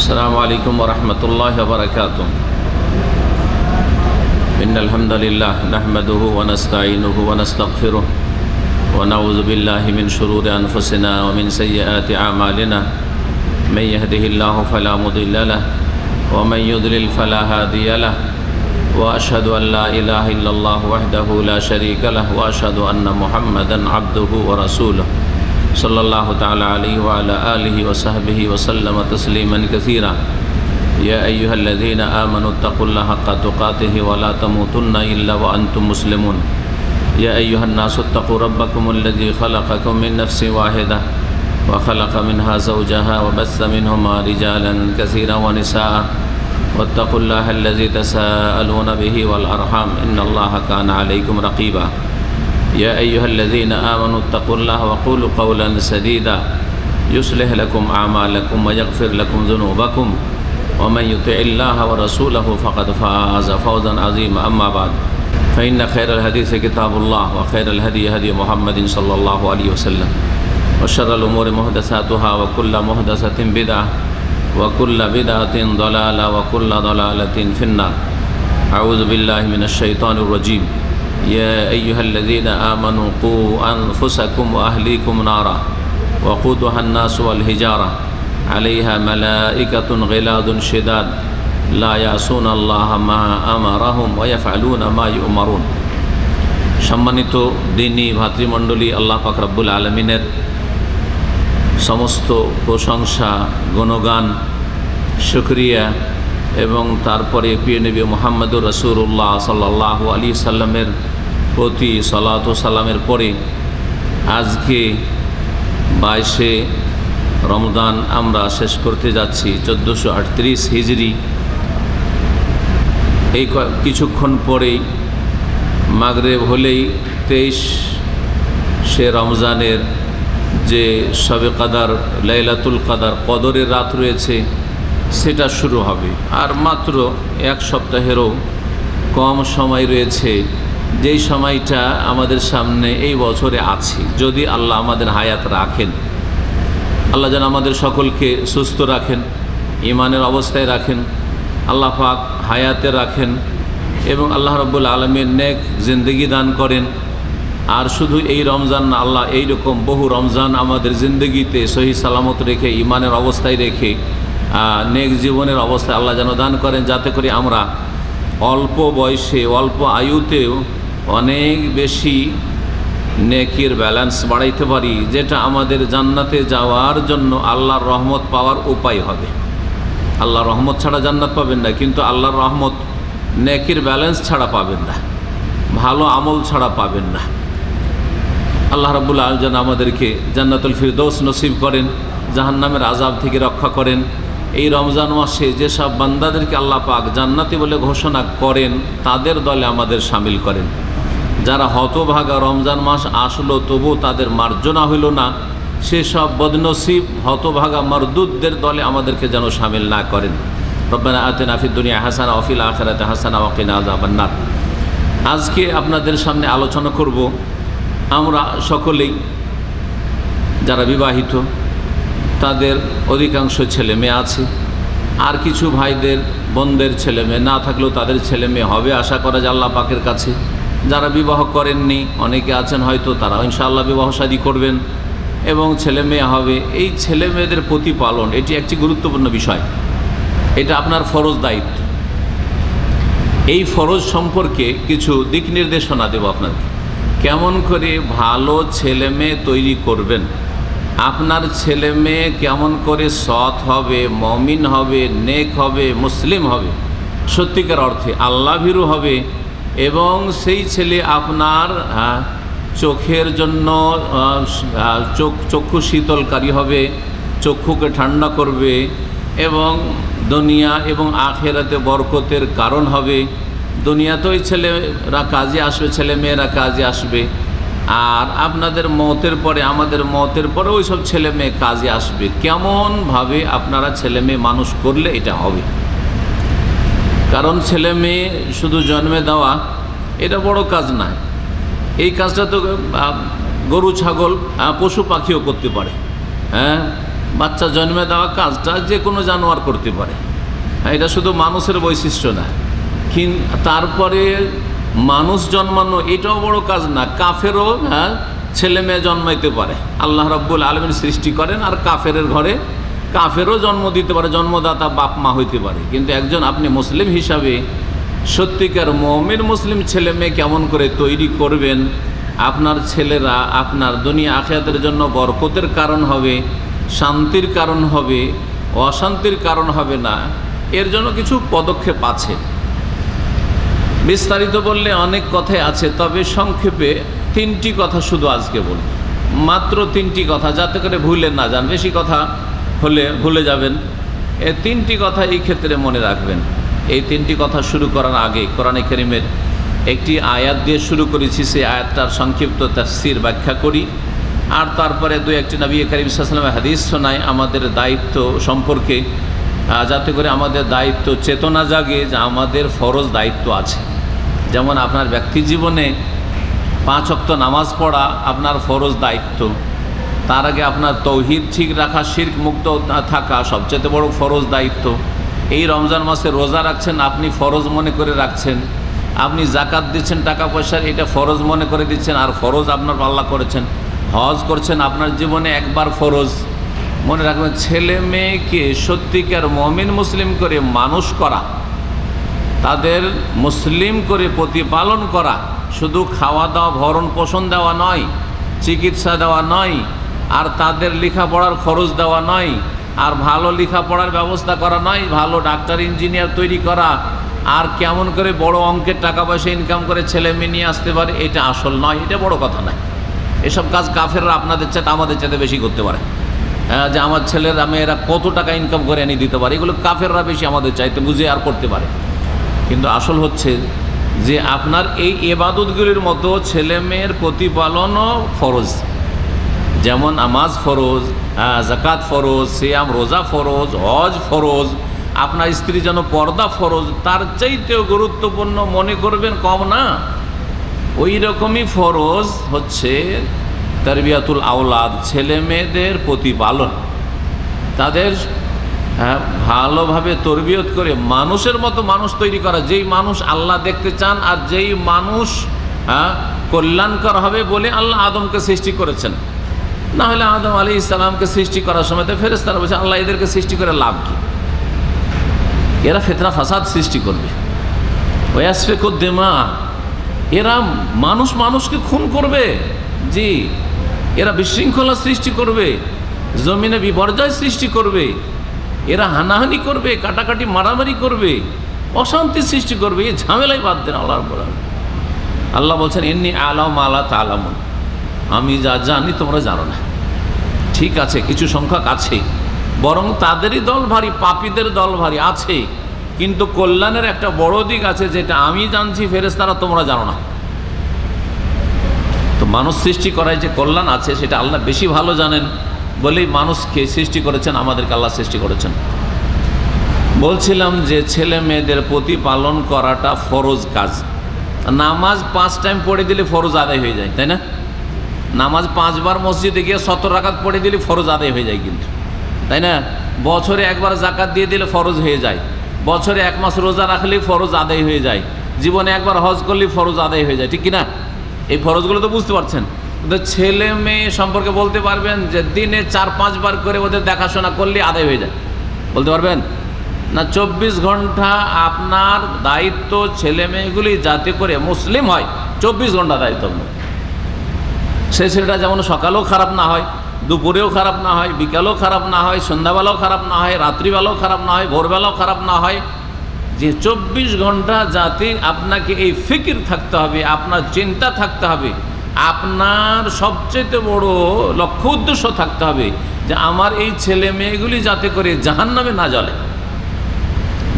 السلام عليكم ورحمة الله وبركاته. إن الحمد لله نحمده ونستعينه ونستغفره ونعوذ بالله من شرور أنفسنا ومن سيئات أعمالنا. من يهده الله فلا مضل له ومن يضلل فلا هادي له وأشهد أن لا إله إلا الله وحده لا شريك له وأشهد أن محمدا عبده ورسوله صلى الله تعالى عليه وعلى آله وصحبه وسلم تسليما كثيرا. يا أيها الذين آمنوا اتقوا الله حق تقاته ولا تموتن إلا وأنتم مسلمون. يا أيها الناس اتقوا ربكم الذي خلقكم من نفس واحدة وخلق منها زوجها وبث منهما رجالا كثيرا ونساء واتقوا الله الذي تساءلون به والأرحام إن الله كان عليكم رقيبا. يا أيها الذين آمنوا اتقوا الله وقولوا قولا سديدا يصلح لكم أعمالكم ويغفر لكم ذنوبكم ومن يطع الله ورسوله فقد فاز فوزا عظيما. أما بعد فإن خير الحديث كتاب الله وخير الهدي هدي محمد صلى الله عليه وسلم وشر الأمور محدثاتها وكل محدثة بدعة وكل بدعة ضلالة وكل ضلالة في النار. أعوذ بالله من الشيطان الرجيم. يا أيها الذين آمنوا قوا أنفسكم وأهليكم نارا وقودها الناس والحجارة عليها ملائكة غلاظ شداد لا يعصون الله ما أمرهم ويفعلون ما يؤمرون. সম্মানিত দ্বীনী ভাতৃমণ্ডলী, আল্লাহ পাক রব্বুল আলামিনের সমস্ত প্রশংসা, গুণগান, শুকরিয়া এবং তারপরে প্রিয় নবী মুহাম্মদুর রাসূলুল্লাহ সাল্লাল্লাহু আলাইহি সাল্লামের প্রতি সালাত ও সালামের পরে আজকে 22শে রমজান আমরা শেষ করতে যাচ্ছি 1438 হিজরি। এই কিছুক্ষণ পরেই মাগরিব হলেই 23শে রমজানের যে শবে কদর, লাইলাতুল কদর, কদরের রাত রয়েছে সেটা শুরু হবে। আর মাত্র এক সপ্তাহেরও কম সময় রয়েছে, যেই সময়টা আমাদের সামনে এই বছরে আছে। যদি আল্লাহ আমাদের হায়াত রাখেন, আল্লাহ যেন আমাদের সকলকে সুস্থ রাখেন, ঈমানের অবস্থায় রাখেন, আল্লাহ পাক হায়াতে রাখেন এবং আল্লাহ রাব্বুল আলামিন নেক জিন্দেগি দান করেন। আর শুধু এই রমজান না, আল্লাহ এইরকম বহু রমজান আমাদের জিন্দগিতে সহি সালামত রেখে, ঈমানের অবস্থায় রেখে, নেক জীবনের অবস্থায় আল্লাহ যেন দান করেন, যাতে করে আমরা অল্প বয়সে, অল্প আয়ুতেও অনেক বেশি নেকির ব্যালেন্স বাড়াইতে পারি, যেটা আমাদের জান্নাতে যাওয়ার জন্য আল্লাহর রহমত পাওয়ার উপায় হবে। আল্লাহর রহমত ছাড়া জান্নাত পাবেন না, কিন্তু আল্লাহর রহমত নেকির ব্যালেন্স ছাড়া পাবেন না, ভালো আমল ছাড়া পাবেন না। আল্লাহ রাব্বুল আলামিন যেন আমাদেরকে জান্নাতুল ফিরদৌস নসিব করেন, জাহান্নামের আযাব থেকে রক্ষা করেন। এই রমজান মাসে যেসব বান্দাদেরকে আল্লাহ পাক জান্নাতি বলে ঘোষণা করেন, তাদের দলে আমাদের শামিল করেন। যারা হতভাগা, রমজান মাস আসলো তবু তাদের মার্জনা হইল না, সেসব বদনসিব হতভাগা মারদুদদের দলে আমাদেরকে যেন শামিল না করেন। রব্বানা আতিনা ফিদ দুনিয়া হাসানা ওয়া ফিল আখিরাতি হাসানা ওয়া কিনা আযাবান নার। আজকে আপনাদের সামনে আলোচনা করব, আমরা সকলেই যারা বিবাহিত তাদের অধিকাংশ ছেলে মেয়ে আছে, আর কিছু ভাইদের বোনদের ছেলে মেয়ে না থাকলেও তাদের ছেলে মেয়ে হবে আশা করা যায় আল্লাহ পাকের কাছে। যারা বিবাহ করেননি অনেকে আছেন, হয়তো তারা ইনশাআল্লাহ বিবাহ শাদী করবেন এবং ছেলে মেয়ে হবে। এই ছেলে মেয়েদের প্রতিপালন এটি একটি গুরুত্বপূর্ণ বিষয়, এটা আপনার ফরজ দায়িত্ব। এই ফরজ সম্পর্কে কিছু দিক নির্দেশনা দেব আপনাকে, কেমন করে ভালো ছেলে মেয়ে তৈরি করবেন, আপনার ছেলে মেয়ে কেমন করে সৎ হবে, মুমিন হবে, নেক হবে, মুসলিম হবে, সত্যিকার অর্থে আল্লাহ ভীরু হবে, এবং সেই ছেলে আপনার চোখের জন্য চক্ষু শীতলকারী হবে, চক্ষুকে ঠান্ডা করবে এবং দুনিয়া এবং আখিরাতে বরকতের কারণ হবে। দুনিয়াতেও ছেলেরা কাজে আসবে, ছেলে মেয়েরা কাজে আসবে, আর আপনাদের মওতের পরে, আমাদের মওতের পরে ওই সব ছেলে মেয়ে কাজে আসবে। কেমনভাবে আপনারা ছেলে মেয়ে মানুষ করলে এটা হবে, কারণ ছেলে মেয়ে শুধু জন্মে দেওয়া এটা বড় কাজ নয়। এই কাজটা তো গরু ছাগল পশু পাখিও করতে পারে। বাচ্চা জন্মে দেওয়া কাজটা যে কোনো জানোয়ার করতে পারে, এটা শুধু মানুষের বৈশিষ্ট্য না। তারপরে মানুষ জন্মানো এটাও বড় কাজ না, কাফেরও ছেলে মেয়ে জন্মাইতে পারে। আল্লাহ রাব্বুল আলামিন সৃষ্টি করেন, আর কাফেরের ঘরে কাফেরও জন্ম দিতে পারে, জন্মদাতা বাপ মা হইতে পারে। কিন্তু একজন আপনি মুসলিম হিসাবে সত্যিকার মুমিন মুসলিম ছেলে মেয়ে কেমন করে তৈরি করবেন, আপনার ছেলেরা আপনার দুনিয়া আখিরাতের জন্য বরকতের কারণ হবে, শান্তির কারণ হবে, অশান্তির কারণ হবে না, এর জন্য কিছু পদক্ষেপ আছে। বিস্তারিত বললে অনেক কথাই আছে, তবে সংক্ষেপে 3টি কথা শুধু আজকে বলব, মাত্র 3টি কথা, যাতে করে ভুলে না যান। বেশি কথা হলে ভুলে যাবেন। এই 3টি কথা এই ক্ষেত্রে মনে রাখবেন। এই 3টি কথা শুরু করার আগে কোরআনে কারীমের একটি আয়াত দিয়ে শুরু করেছি, সেই আয়াতটার সংক্ষিপ্ত তাফসীর ব্যাখ্যা করি, আর তারপরে 2-1টি নবী করিম সাল্লাল্লাহু আলাইহি ওয়াসাল্লামের হাদিস শোনাই আমাদের দায়িত্ব সম্পর্কে, যাতে করে আমাদের দায়িত্ব চেতনা জাগে যে আমাদের ফরজ দায়িত্ব আছে। যেমন আপনার ব্যক্তি জীবনে 5 ওয়াক্ত নামাজ পড়া আপনার ফরজ দায়িত্ব, তার আগে আপনার তৌহিদ ঠিক রাখা, শিরক মুক্ত থাকা সবচেয়ে বড় ফরজ দায়িত্ব। এই রমজান মাসে রোজা রাখছেন, আপনি ফরজ মনে করে রাখছেন। আপনি জাকাত দিচ্ছেন, টাকা পয়সার, এটা ফরজ মনে করে দিচ্ছেন, আর ফরজ আপনার আল্লাহ করেছেন। হজ করছেন, আপনার জীবনে একবার ফরজ। মনে রাখবেন, ছেলে মেয়েকে সত্যিকার মুমিন মুসলিম করে মানুষ করা, তাদের মুসলিম করে প্রতিপালন করা, শুধু খাওয়া দাওয়া ভরণ পোষণ দেওয়া নয়, চিকিৎসা দেওয়া নয়, আর তাদের লেখাপড়ার খরচ দেওয়া নয়, আর ভালো লেখাপড়ার ব্যবস্থা করা নয়, ভালো ডাক্তার ইঞ্জিনিয়ার তৈরি করা, আর কেমন করে বড় অঙ্কের টাকা পয়সা ইনকাম করে ছেলে মেয়ে নিয়ে আসতে পারে, এটা আসল নয়, এটা বড় কথা নয়। এসব কাজ কাফেররা আপনাদের চাইতে আমাদের চাইতে বেশি করতে পারে। যে আমার ছেলেরা মেয়েরা কত টাকা ইনকাম করে এনে দিতে পারে, এগুলো কাফেররা বেশি আমাদের চাইতে বুঝে আর করতে পারে। কিন্তু আসল হচ্ছে যে আপনার এই ইবাদতগুলির মতো ছেলে মেয়ের প্রতিপালনও ফরজ। যেমন নামাজ ফরজ, যাকাত ফরজ, সিয়াম রোজা ফরজ, হজ ফরজ, আপনার স্ত্রী যেন পর্দা ফরজ, তার চাইতেও গুরুত্বপূর্ণ মনে করবেন কম না। ওই রকমই ফরজ হচ্ছে তারবিয়াতুল আওলাদ, ছেলে মেয়েদের প্রতিপালন, তাদের ভালোভাবে তরবিয়ত করে মানুষের মতো মানুষ তৈরি করা, যেই মানুষ আল্লাহ দেখতে চান, আর যেই মানুষ কল্যাণকর হবে বলে আল্লাহ আদমকে সৃষ্টি করেছেন। না হলে আদম আলাইহিস সালামকে সৃষ্টি করার সময় তো ফেরেশতারা বলছে আল্লাহ এদেরকে সৃষ্টি করে লাভ কি, এরা ফিতনা ফাসাদ সৃষ্টি করবে, ওয়াসফিকুদ দিমা, এরা মানুষকে খুন করবে, জি, এরা বিশৃঙ্খলা সৃষ্টি করবে, জমিনে বিপর্যয় সৃষ্টি করবে, এরা হানাহানি করবে, কাটাকাটি মারামারি করবে, অশান্তি সৃষ্টি করবে, এই ঝামেলাই বাদ দেন। আল্লাহ বলছেন ইন্নী আ'লামু মা লা তা'লামুন, আমি যা জানি তোমরা জানো না। ঠিক আছে, কিছু সংখ্যক আছে, বরং তাদেরই দল ভারী, পাপীদের দল ভারী আছে, কিন্তু কল্যাণের একটা বড় দিক আছে যেটা আমি জানছি, ফেরেশতারা তোমরা জানো না। তো মানুষ সৃষ্টি করায় যে কল্যাণ আছে সেটা আল্লাহ বেশি ভালো জানেন বলেই মানুষকে সৃষ্টি করেছেন, আমাদেরকে আল্লাহ সৃষ্টি করেছেন। বলছিলাম যে ছেলে মেয়েদের প্রতিপালন করাটা ফরজ কাজ। নামাজ 5 টাইম পড়ে দিলে ফরজ আদায় হয়ে যায়, তাই না? নামাজ 5 বার মসজিদে গিয়ে 70 রাকাত পড়ে দিলে ফরজ আদায় হয়ে যায় কিন্তু, তাই না? বছরে একবার যাকাত দিয়ে দিলে ফরজ হয়ে যায়, বছরে 1 মাস রোজা রাখলেই ফরজ আদায় হয়ে যায়, জীবনে একবার হজ করলেই ফরজ আদায় হয়ে যায়, ঠিক কিনা? এই ফরজগুলো তো বুঝতে পারছেন। কিন্তু ছেলে মেয়ে সম্পর্কে বলতে পারবেন যে দিনে 4-5 বার করে ওদের দেখাশোনা করলে আদায় হয়ে যায়, বলতে পারবেন না? 24 ঘন্টা আপনার দায়িত্ব ছেলে মেয়েগুলি যাতে করে মুসলিম হয়, 24 ঘন্টা দায়িত্ব। সেই ছেলেটা যেমন সকালেও খারাপ না হয়, দুপুরেও খারাপ না হয়, বিকালেও খারাপ না হয়, সন্ধ্যাবেলাও খারাপ না হয়, রাত্রিবেলাও খারাপ না হয়, ভোরবেলাও খারাপ না হয়, যে 24 ঘন্টা যাতে আপনাকে এই ফিকির থাকতে হবে, আপনার চিন্তা থাকতে হবে, আপনার সবচেয়ে বড় লক্ষ্য উদ্দেশ্য থাকতে হবে যে আমার এই ছেলে মেয়েগুলি যাতে করে জাহান্নামে না জ্বলে।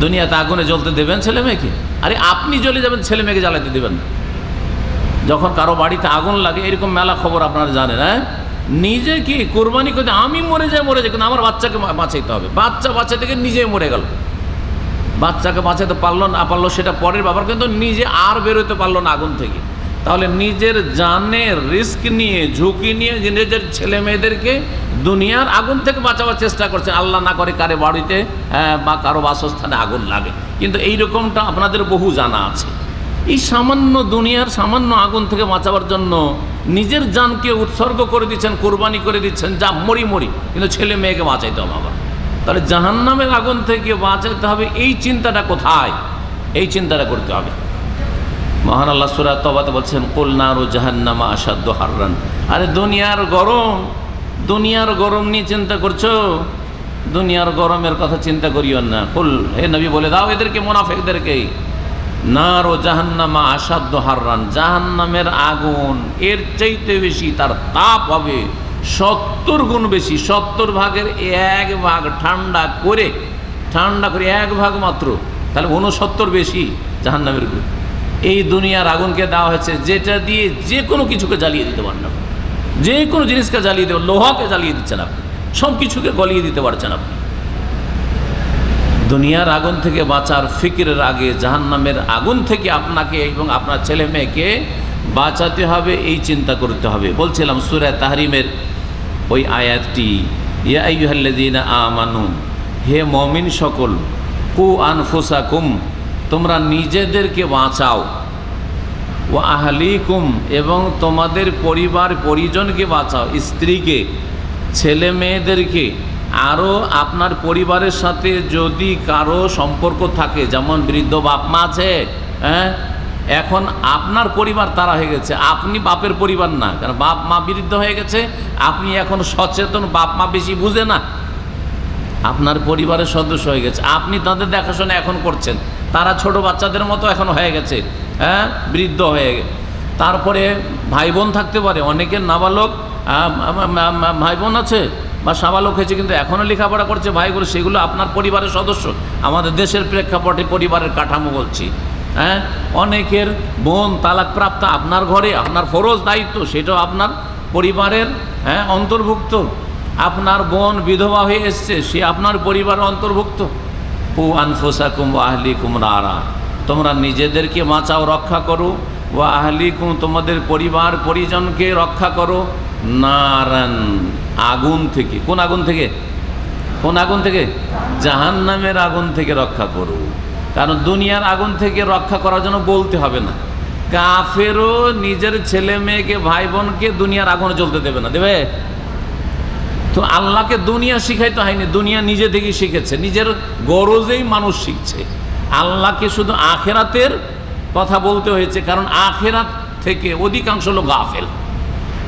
দুনিয়াতে আগুনে জ্বলতে দেবেন ছেলে মেয়েকে? আরে আপনি জ্বলে যাবেন, ছেলে মেয়েকে জ্বালাতে দেবেন না। যখন কারো বাড়িতে আগুন লাগে, এরকম মেলা খবর আপনারা জানেন, হ্যাঁ? নিজে কি কোরবানি করতে, আমি মরে যাই কিন্তু আমার বাচ্চাকে বাঁচাইতে হবে, বাচ্চা বাঁচাতে গিয়ে নিজেই মরে গেল, বাচ্চাকে বাঁচাতে পারলো না পারলো সেটা পরের ব্যাপার, কিন্তু নিজে আর বেরোতে পারলো না আগুন থেকে। তাহলে নিজের জানের রিস্ক নিয়ে, ঝুঁকি নিয়ে নিজের ছেলে মেয়েদেরকে দুনিয়ার আগুন থেকে বাঁচাবার চেষ্টা করছেন, আল্লাহ না করে কারে বাড়িতে বা কারো বাসস্থানে আগুন লাগে, কিন্তু এই রকমটা আপনাদের বহু জানা আছে। এই সামান্য দুনিয়ার সামান্য আগুন থেকে বাঁচাবার জন্য নিজের জানকে উৎসর্গ করে দিচ্ছেন, কোরবানি করে দিচ্ছেন, যা মরি মরি, কিন্তু ছেলে মেয়েকে বাঁচাইতে হবে আবার। তাহলে জাহান্নামের আগুন থেকে বাঁচাইতে হবে, এই চিন্তাটা কোথায়? এই চিন্তাটা করতে হবে। মহান আল্লাহ সূরা তওবাতে বলছেন, কুল নারু জাহান্নামা আশাদ্দু হাররান। আরে দুনিয়ার গরম নিয়ে চিন্তা করছো? দুনিয়ার গরমের কথা চিন্তা করিও না। কুল, হে নবী বলে দাও এদেরকে, মুনাফিকদেরকে, নারু জাহান্নামা আশাদ্দু হাররান, জাহান্নামের আগুন এর চাইতে বেশি তার তাপ হবে 70 গুণ বেশি। 70 ভাগের 1 ভাগ ঠান্ডা করে 1 ভাগ মাত্র, তাহলে 69 বেশি জাহান্নামের গুণ। এই দুনিয়ার আগুনকে দেওয়া হয়েছে যেটা দিয়ে যে কোনো কিছুকে জ্বালিয়ে দিতে পারেন আপনি, যে কোনো জিনিসকে জ্বালিয়ে দেবেন, লোহাকে জ্বালিয়ে দিচ্ছেন আপনি, সব কিছুকে গলিয়ে দিতে পারছেন আপনি। দুনিয়ার আগুন থেকে বাঁচার ফিকিরের আগে জাহান্নামের আগুন থেকে আপনাকে এবং আপনার ছেলে মেয়েকে বাঁচাতে হবে, এই চিন্তা করতে হবে। বলছিলাম সূরা তাহরিমের ওই আয়াতটি, ইয়া আইয়ুহাল্লাযীনা আমানু, হে মুমিন সকল, কু আনফুসাকুম, তোমরা নিজেদেরকে বাঁচাও, ওয়া আহলিকুম, এবং তোমাদের পরিবার পরিজনকে বাঁচাও, স্ত্রীকে, ছেলে মেয়েদেরকে। আরও আপনার পরিবারের সাথে যদি কারো সম্পর্ক থাকে, যেমন বৃদ্ধ বাপ মা আছে, এখন আপনার পরিবার তারা হয়ে গেছে, আপনি বাপের পরিবার না, কারণ বাপ মা বৃদ্ধ হয়ে গেছে, আপনি এখন সচেতন, বাপ মা বেশি বুঝে না, আপনার পরিবারের সদস্য হয়ে গেছে, আপনি তাদের দেখাশোনা এখন করছেন, তারা ছোট বাচ্চাদের মতো এখন হয়ে গেছে, বৃদ্ধ হয়ে গেছে। তারপরে ভাই বোন থাকতে পারে, অনেকের নাবালক ভাই বোন আছে বা সাবালক হয়েছে কিন্তু এখনও লেখাপড়া করছে ভাইগুলো, সেগুলো আপনার পরিবারের সদস্য। আমাদের দেশের প্রেক্ষাপটে পরিবারের কাঠামো বলছি। অনেকের বোন তালাকপ্রাপ্ত, আপনার ঘরে আপনার ফরজ দায়িত্ব, সেটাও আপনার পরিবারের অন্তর্ভুক্ত। আপনার বোন বিধবা হয়ে এসছে, সে আপনার পরিবারের অন্তর্ভুক্ত। কু আনফুসাকুম ওয়া আহলিকুম নারা, তোমরা নিজেদেরকে বাঁচাও, রক্ষা করো, ওয়া আহলিকুম, তোমাদের পরিবার পরিজনকে রক্ষা করো, নারান, আগুন থেকে। কোন আগুন থেকে? কোন আগুন থেকে? জাহান্নামের আগুন থেকে রক্ষা করো। কারণ দুনিয়ার আগুন থেকে রক্ষা করার জন্য বলতে হবে না, কাফেরও নিজের ছেলে মেয়েকে ভাই বোনকে দুনিয়ার আগুনে জ্বলতে দেবে না, দেবে? তো আল্লাহকে দুনিয়া শিখাইতে হয়নি, দুনিয়া নিজে থেকেই শিখেছে, নিজের গরজেই মানুষ শিখছে। আল্লাহকে শুধু আখেরাতের কথা বলতে হয়েছে, কারণ আখেরাত থেকে অধিকাংশ লোক গাফেল।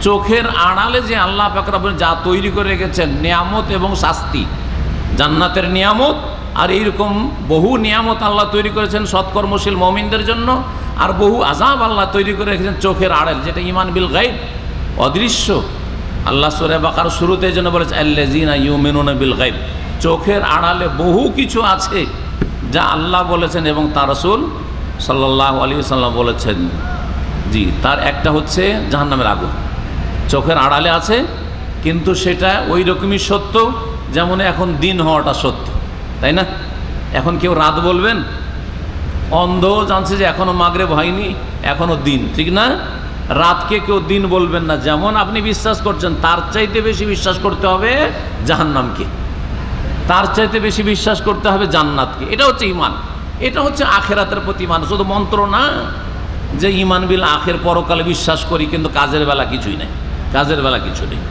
চোখের আড়ালে যে আল্লাহ পাক রব্বুল যা তৈরি করে রেখেছেন, নিয়ামত এবং শাস্তি, জান্নাতের নিয়ামত আর এইরকম বহু নিয়ামত আল্লাহ তৈরি করেছেন সৎকর্মশীল মুমিনদের জন্য, আর বহু আযাব আল্লাহ তৈরি করে রেখেছেন চোখের আড়াল, যেটা ঈমান বিল গায়ব, অদৃশ্য। আল্লাহ সূরা বাকার শুরুতে এই জন্য বলেছে আল্লাযীনা ইউমিনুনা বিল গায়ব, চোখের আড়ালে বহু কিছু আছে যা আল্লাহ বলেছেন এবং তার রাসূল সাল্লাল্লাহু আলাইহি ওয়াসাল্লাম বলেছেন। জি, তার একটা হচ্ছে জাহান্নামের আগুন, চোখের আড়ালে আছে, কিন্তু সেটা ওই রকমই সত্য যেমন এখন দিন হওয়াটা সত্য, তাই না? এখন কেউ রাত বলবেন, অন্ধ জানছে যে এখনও মাগরিব হয়নি, এখনও দিন, ঠিক না? রাতকে কেউ দিন বলবেন না। যেমন আপনি বিশ্বাস করছেন, তার চাইতে বেশি বিশ্বাস করতে হবে জাহান্নামকে, তার চাইতে বেশি বিশ্বাস করতে হবে জান্নাতকে। এটা হচ্ছে ঈমান, এটা হচ্ছে আখেরাতের প্রতি ঈমান। শুধু মন্ত্র না যে ঈমান বিল আখের, পরকালে বিশ্বাস করি, কিন্তু কাজের বেলা কিছুই নেই, কাজের বেলা কিছু নেই।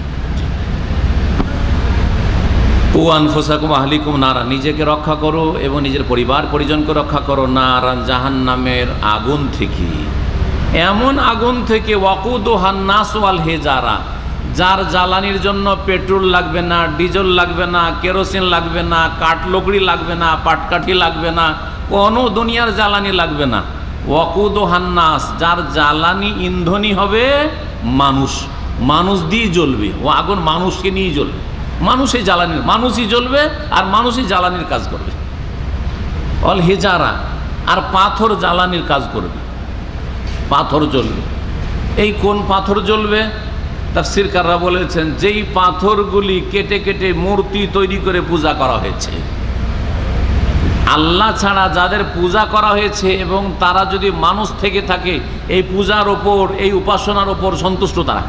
কু আনফুসাকুম আহলিকুম নারা, নিজেকে রক্ষা করো এবং নিজের পরিবার পরিজনকে রক্ষা করো, নারান, জাহান্নামের আগুন থেকে। এমন আগুন থেকে, ওয়াকুদুহান নাস ওয়াল হিজারা, যার জ্বালানির জন্য পেট্রোল লাগবে না, ডিজেল লাগবে না, কেরোসিন লাগবে না, কাঠলকড়ি লাগবে না, পাটকাঠি লাগবে না, কোনো দুনিয়ার জ্বালানি লাগবে না। ওয়াকুদুহান নাস, যার জ্বালানি ইন্ধনই হবে মানুষ, মানুষ দিয়ে জ্বলবে। ও আগুন মানুষকে নিয়ে জ্বলবে, মানুষই জ্বালানি, মানুষই জ্বলবে আর মানুষই জ্বালানির কাজ করবে। অল হিজারা, আর পাথর জ্বালানির কাজ করবে, পাথর জ্বলবে। এই কোন পাথর জ্বলবে? তাফসীরকাররা বলেছেন, যেই পাথরগুলি কেটে কেটে মূর্তি তৈরি করে পূজা করা হয়েছে, আল্লাহ ছাড়া যাদের পূজা করা হয়েছে এবং তারা যদি মানুষ থেকে থাকে, এই পূজার ওপর, এই উপাসনার ওপর সন্তুষ্ট তারা।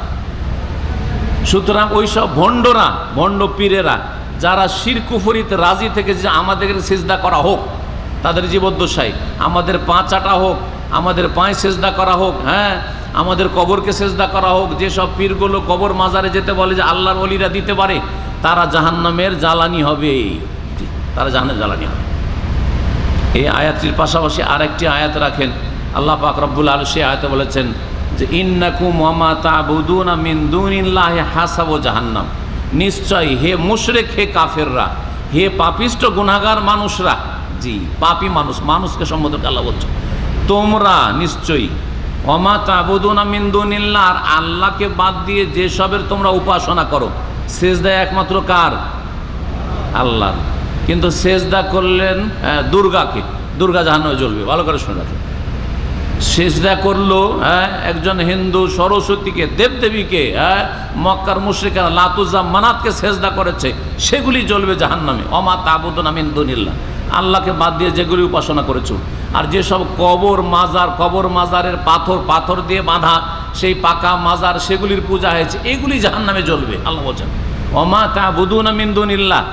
সুতরাং ওই সব ভণ্ডরা, ভণ্ড পীরেরা যারা শিরক কুফরিতে রাজি থেকে যে আমাদের সিজদা করা হোক, তাদের জীবদ্দশায় আমাদের পা চাটা হোক, আমাদের পায়ে সেজদা করা হোক, হ্যাঁ আমাদের কবরকে সেজদা করা হোক, যেসব পীরগুলো কবর মাজারে যেতে বলে যে আল্লাহর ওলিরা দিতে পারে, তারা জাহান্নামের জ্বালানি হবে, তারা জাহান্নামের জ্বালানি হবে। এই আয়াতটির পাশাপাশি আরেকটি আয়াত রাখেন, আল্লাহ পাক রব্বুল আলামিন সেই আয়াতে বলেছেন যে ইন্নাকুম ওয়া মা তা'বুদুনা মিন দুনিল্লাহি হাসাবু জাহান্নাম, নিশ্চয় হে মুশরিক, হে কাফেররা, হে পাপিষ্ট গুনাহগার মানুষরা, জি পাপী মানুষ, মানুষকে সম্বোধন করে আল্লাহ বলছেন তোমরা নিশ্চয়ই ওয়া মা তা'বুদুনা মিন দুনিল্লাহ, আর আল্লাহকে বাদ দিয়ে যেসবের তোমরা উপাসনা করো, সেজদা একমাত্র কার? আল্লাহর। কিন্তু সেজদা করলেন দুর্গাকে, দুর্গা জাহান্নামে জ্বলবে, ভালো করে শুনে রাখেন। সেজদা করলো একজন হিন্দু সরস্বতীকে, দেবদেবীকে, মক্কার মুশরিকরা লাত উজ্জা মানাতকে সেজদা করেছে, সেগুলি জ্বলবে জাহান্নামে। ওমা তা'বুদুনা মিন দুনিল্লাহ, আল্লাহকে বাদ দিয়ে যেগুলি উপাসনা করেছো, আর যেসব কবর মাজার, কবর মাজারের পাথর দিয়ে বাঁধা সেই পাকা মাজার, সেগুলির পূজা হয়েছে, এগুলি জাহান্নামে জ্বলবে। আল্লাহ বলছেন ওমা তা'বুদুনা মিন দুনিল্লাহ,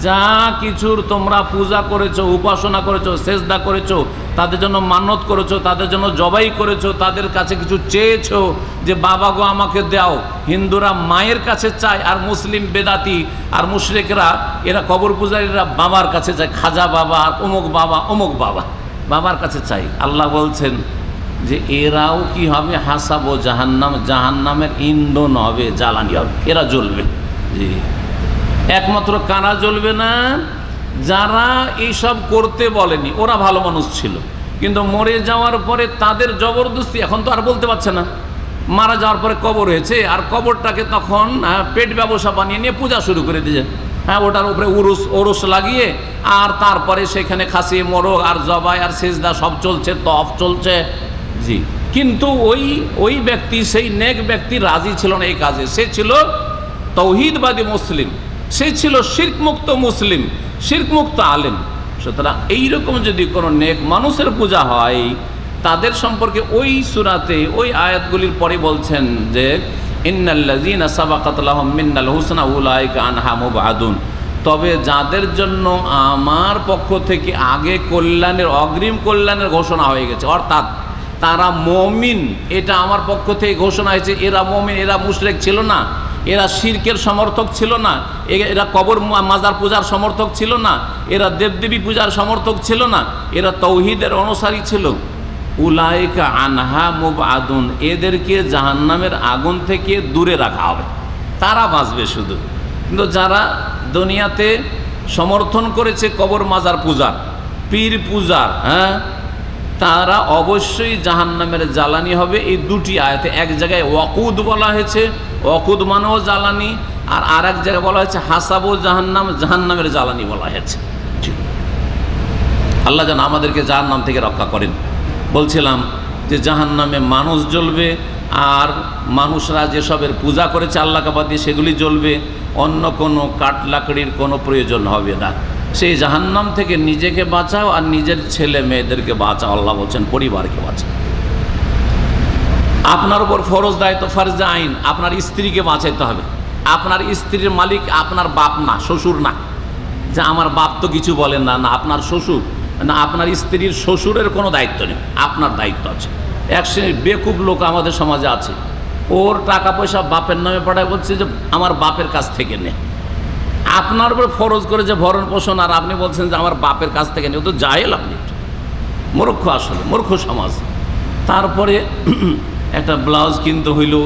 যা কিছুর তোমরা পূজা করেছো, উপাসনা করেছো, সেজদা করেছো, তাদের জন্য মান্নত করেছো, তাদের জন্য জবাই করেছো, তাদের কাছে কিছু চেয়েছো যে বাবা গো আমাকে দাও, হিন্দুরা মায়ের কাছে চায়, আর মুসলিম বেদাতি আর মুশরিকরা এরা কবর পূজারীরা বাবার কাছে যায়, খাজা বাবা আর অমুক বাবা, অমুক বাবা, বাবার কাছে চাই। আল্লাহ বলছেন যে এরাও কি হবে? হাসাবো জাহান্নাম, জাহান্নামের ইন্ধন হবে, জ্বালানি হবে, এরা জ্বলবে। জি, একমাত্র কারা জ্বলবে না? যারা এইসব করতে বলেনি, ওরা ভালো মানুষ ছিল, কিন্তু মরে যাওয়ার পরে তাদের জবরদস্তি, এখন তো আর বলতে পারছে না, মারা যাওয়ার পরে কবর হয়েছে, আর কবরটাকে তখন পেট ব্যবসা বানিয়ে নিয়ে পূজা শুরু করে দিয়েছে, হ্যাঁ ওটার উপরে ওরস লাগিয়ে, আর তারপরে সেখানে খাসি মোরগ আর জবাই আর সেজদা সব চলছে, তফ চলছে। জি, কিন্তু ওই ব্যক্তি, সেই নেক ব্যক্তি রাজি ছিল না এই কাজে। সে ছিল তৌহিদবাদী মুসলিম, সে ছিল শিরক মুক্ত মুসলিম, শিরক মুক্ত আলেম। সুতরাং এইরকম যদি কোনো নেক মানুষের পূজা হয়, তাদের সম্পর্কে ওই সূরাতে ওই আয়াতগুলির পরে বলছেন যে ইন্নাল্লাযীনা সাবাকাত লাহুম মিন্নাল হুসনা উলাইকা আনহা মুবআদুন, তবে যাদের জন্য আমার পক্ষ থেকে আগে কল্যাণের, অগ্রিম কল্যাণের ঘোষণা হয়ে গেছে, অর্থাৎ তারা মুমিন, এটা আমার পক্ষ থেকে ঘোষণা হয়েছে, এরা মুমিন, এরা মুশরিক ছিল না, এরা শিরকের সমর্থক ছিল না, এরা কবর মাজার পূজার সমর্থক ছিল না, এরা দেবদেবী পূজার সমর্থক ছিল না, এরা তৌহিদের অনুসারী ছিল। উলাইকা আনহা মুবআদুন, এদেরকে জাহান্নামের আগুন থেকে দূরে রাখা হবে, তারা বাঁচবে শুধু। কিন্তু যারা দুনিয়াতে সমর্থন করেছে কবর মাজার পূজার, পীর পূজার, হ্যাঁ, তারা অবশ্যই জাহান্নামের জ্বালানি হবে। এই দুটি আয়াতে এক জায়গায় ওয়াকুদ বলা হয়েছে, ওয়াকুদ মানেও জ্বালানি, আর আরেক জায়গায় বলা হয়েছে হাসাবো জাহান্নাম, জাহান্নামের জ্বালানি বলা হয়েছে। আল্লাহ যেন আমাদেরকে জাহান্নাম থেকে রক্ষা করেন। বলছিলাম যে জাহান্নামে মানুষ জ্বলবে, আর মানুষরা যেসবের পূজা করেছে আল্লাহকে বাদ দিয়ে সেগুলি জ্বলবে, অন্য কোনো কাঠ লাকড়ির কোনো প্রয়োজন হবে না। সেই জাহান্নাম থেকে নিজেকে বাঁচাও আর নিজের ছেলে মেয়েদেরকে বাঁচাও। আল্লাহ বলছেন পরিবারকে বাঁচাও। আপনার উপর ফরজ দায়িত্ব, ফরজ আইন, আপনার স্ত্রীকে বাঁচাইতে হবে। আপনার স্ত্রীর মালিক আপনার বাপ না, শ্বশুর না, যে আমার বাপ তো কিছু বলেন না, না আপনার শ্বশুর না, আপনার স্ত্রীর শ্বশুরের কোনো দায়িত্ব নেই, আপনার দায়িত্ব আছে। এক শ্রেণীর বেকুব লোক আমাদের সমাজে আছে, ওর টাকা পয়সা বাপের নামে পাঠায়, বলছে যে আমার বাপের কাছ থেকে নে। আপনার উপর ফরজ করে যে ভরণ পোষণ, আর আপনি বলছেন যে আমার বাপের কাছ থেকে নে। ও তো জাহেল, আপনি মূর্খ, আসলে মূর্খ সমাজ। তারপরে একটা ব্লাউজ কিনতে হইলো,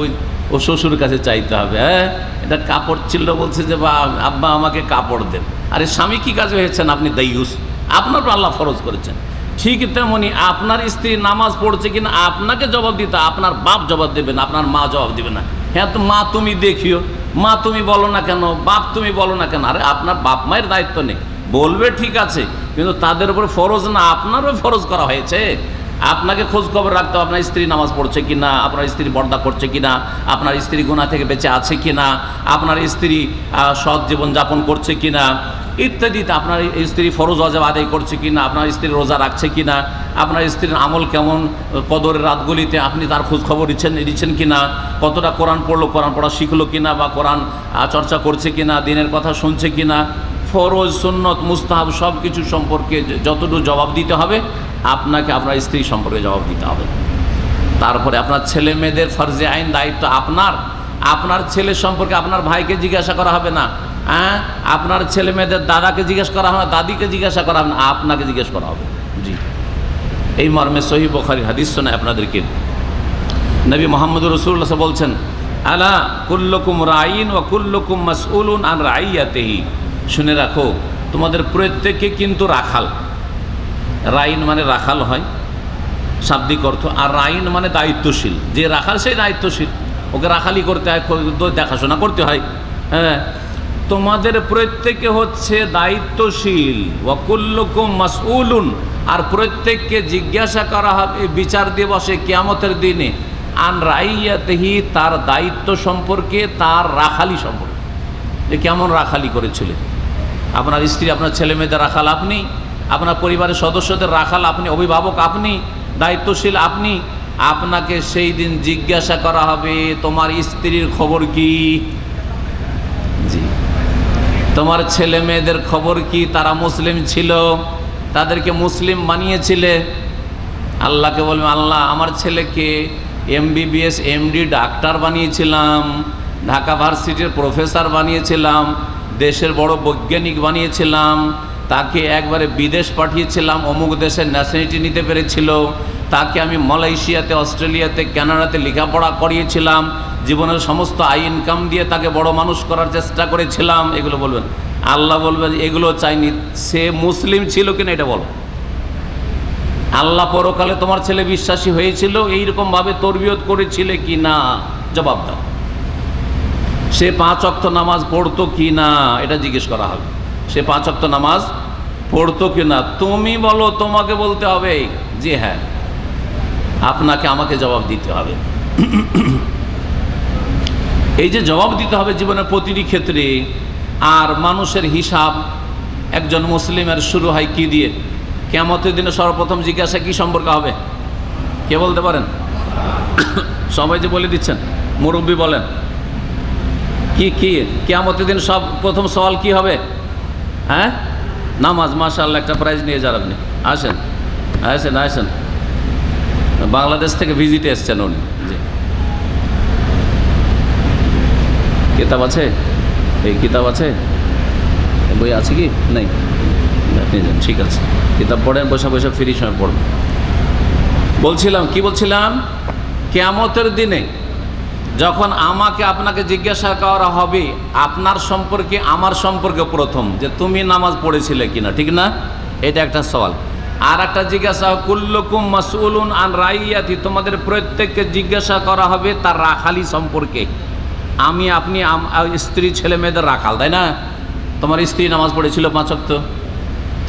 ও শ্বশুর কাছে চাইতে হবে, হ্যাঁ এটা কাপড় ছিল, বলছে যে বা আব্বা আমাকে কাপড় দেন। আরে স্বামী কী কাজে হয়েছেন আপনি? দায়ুস, আপনার আল্লাহ ফরজ করেছেন। ঠিক তেমনি আপনার স্ত্রী নামাজ পড়ছে কিনা আপনাকে জবাব দিতে, আপনার বাপ জবাব দেবে না, আপনার মা জবাব দেবে না। হ্যাঁ তো মা তুমি দেখিও, মা তুমি বলো না কেন, বাপ তুমি বলো না কেন? আরে আপনার বাপ মায়ের দায়িত্ব নেই, বলবে ঠিক আছে, কিন্তু তাদের উপর ফরজ না, আপনারও ফরজ করা হয়েছে। আপনাকে খোঁজ খবর রাখতে হবে আপনার স্ত্রী নামাজ পড়ছে কিনা, আপনার স্ত্রী পর্দা করছে কিনা, আপনার স্ত্রী গুনাহ থেকে বেঁচে আছে কিনা, আপনার স্ত্রী সৎ জীবনযাপন করছে কিনা, ইত্যাদিতে আপনার স্ত্রী ফরজ ওয়াজিব আদায় করছে কিনা, আপনার স্ত্রী রোজা রাখছে কিনা, আপনার স্ত্রীর আমল কেমন কদরের রাতগুলিতে আপনি তার খোঁজ খবর দিচ্ছেন কিনা, কতটা কোরআন পড়লো, কোরআন পড়া শিখলো কিনা, বা কোরআন চর্চা করছে কিনা, দিনের কথা শুনছে কিনা, ফরজ সুন্নত মুস্তাহাব সব কিছু সম্পর্কে যতটুকু জবাব দিতে হবে আপনাকে আপনার স্ত্রী সম্পর্কে জবাব দিতে হবে। তারপরে আপনার ছেলে মেয়েদের ফরজে আইন দায়িত্ব আপনার ছেলে সম্পর্কে আপনার ভাইকে জিজ্ঞাসা করা হবে না, হ্যাঁ, আপনার ছেলে মেয়েদের দাদাকে জিজ্ঞেস করা হবে না, দাদিকে জিজ্ঞাসা করা হবে না, আপনাকে জিজ্ঞেস করা হবে। জি, এই মর্মে সহিহ বুখারীর হাদিস শোনায় আপনাদেরকে। নবী মুহাম্মদ রাসূলুল্লাহ বলছেন, আলা কুল্লুকুম রাইন ওয়া কুল্লুকুম মাসউলুন আন রাইয়াতিহি, শুনে রাখো তোমাদের প্রত্যেককে কিন্তু রাখাল। রাইন মানে রাখাল হয় শাব্দিক অর্থ, আর রাইন মানে দায়িত্বশীল। যে রাখাল সেই দায়িত্বশীল, ওকে রাখালি করতে হয়, দেখাশোনা করতে হয়। হ্যাঁ, তোমাদের প্রত্যেকে হচ্ছে দায়িত্বশীল। ওয়া কুল্লুকুম মাসউলুন, আর প্রত্যেককে জিজ্ঞাসা করা হবে বিচার দিবসে কিয়ামতের দিনে আন রাইয়াতিহি, তার দায়িত্ব সম্পর্কে, তার রাখালি সম্পর্কে, যে কেমন রাখালি করেছিলেন। আপনার স্ত্রী, আপনার ছেলে মেয়েদের রাখাল আপনি, আপনার পরিবারের সদস্যদের রাখাল আপনি, অভিভাবক আপনি, দায়িত্বশীল আপনি। আপনাকে সেই দিন জিজ্ঞাসা করা হবে তোমার স্ত্রীর খবর কি, জি, তোমার ছেলে মেয়েদের খবর কি, তারা মুসলিম ছিল, তাদেরকে মুসলিম বানিয়েছিলে। আল্লাহকে বলবেন, আল্লাহ আমার ছেলেকে MBBS MD ডাক্তার বানিয়েছিলাম, ঢাকা ভার্সিটির প্রফেসর বানিয়েছিলাম, দেশের বড় বৈজ্ঞানিক বানিয়েছিলাম, তাকে একবারে বিদেশ পাঠিয়েছিলাম, অমুক দেশের ন্যাশনালিটি নিতে পেরেছিল, তাকে আমি মালয়েশিয়াতে, অস্ট্রেলিয়াতে, কানাডাতে লেখাপড়া করিয়েছিলাম, জীবনের সমস্ত আয় ইনকাম দিয়ে তাকে বড় মানুষ করার চেষ্টা করেছিলাম। এগুলো বলবেন। আল্লাহ বলবেন এগুলো চাইনি, সে মুসলিম ছিল কিনা এটা বলো। আল্লাহ পরকালে তোমার ছেলে বিশ্বাসী হয়েছিল, এইরকমভাবে তরবিয়ত করেছিলে কি না, জবাব দাও। সে 5 ওয়াক্ত নামাজ পড়তো কি না এটা জিজ্ঞেস করা হবে। সে 5 ওয়াক্ত নামাজ পড়তো কি না তুমি বলো, তোমাকে বলতে হবে যে হ্যাঁ, আপনাকে আমাকে জবাব দিতে হবে। এই যে জবাব দিতে হবে জীবনের প্রতিটি ক্ষেত্রে। আর মানুষের হিসাব একজন মুসলিমের শুরু হয় কি দিয়ে? কিয়ামতের দিনে সর্বপ্রথম জিজ্ঞাসা কি সম্পর্কে হবে? কে বলতে পারেন? সবাই যে বলে দিচ্ছেন, মুরব্বী বলেন, কি কি কিয়ামতের দিন সব প্রথম সওয়াল কি হবে? হ্যাঁ, নামাজ। মাশাআল্লাহ, একটা প্রাইজ নিয়ে যান আপনি। আসেন আসেন আসেন, বাংলাদেশ থেকে ভিজিটে এসছেন উনি। জি, কিতাব আছে? এই কিতাব আছে? বই আছে কি? নেই, নিয়ে যান। ঠিক আছে, কিতাব পড়েন, বসে বসে ফ্রি সময় পড়বেন। বলছিলাম, কি বলছিলাম? কিয়ামতের দিনে যখন আমাকে আপনাকে জিজ্ঞাসা করা হবে আপনার সম্পর্কে, আমার সম্পর্কে, প্রথম যে তুমি নামাজ পড়েছিলে কিনা, ঠিক না? এটা একটা সওয়াল। আর একটা জিজ্ঞাসা, কুল্লুকুম মাসউলুন আন রাইয়াতি, তোমাদের প্রত্যেককে জিজ্ঞাসা করা হবে তার রাখালি সম্পর্কে। আমি, আপনি, স্ত্রী, ছেলে মেয়েদের রাখাল, তাই না? তোমার স্ত্রী নামাজ পড়েছিল 5 ওয়াক্ত,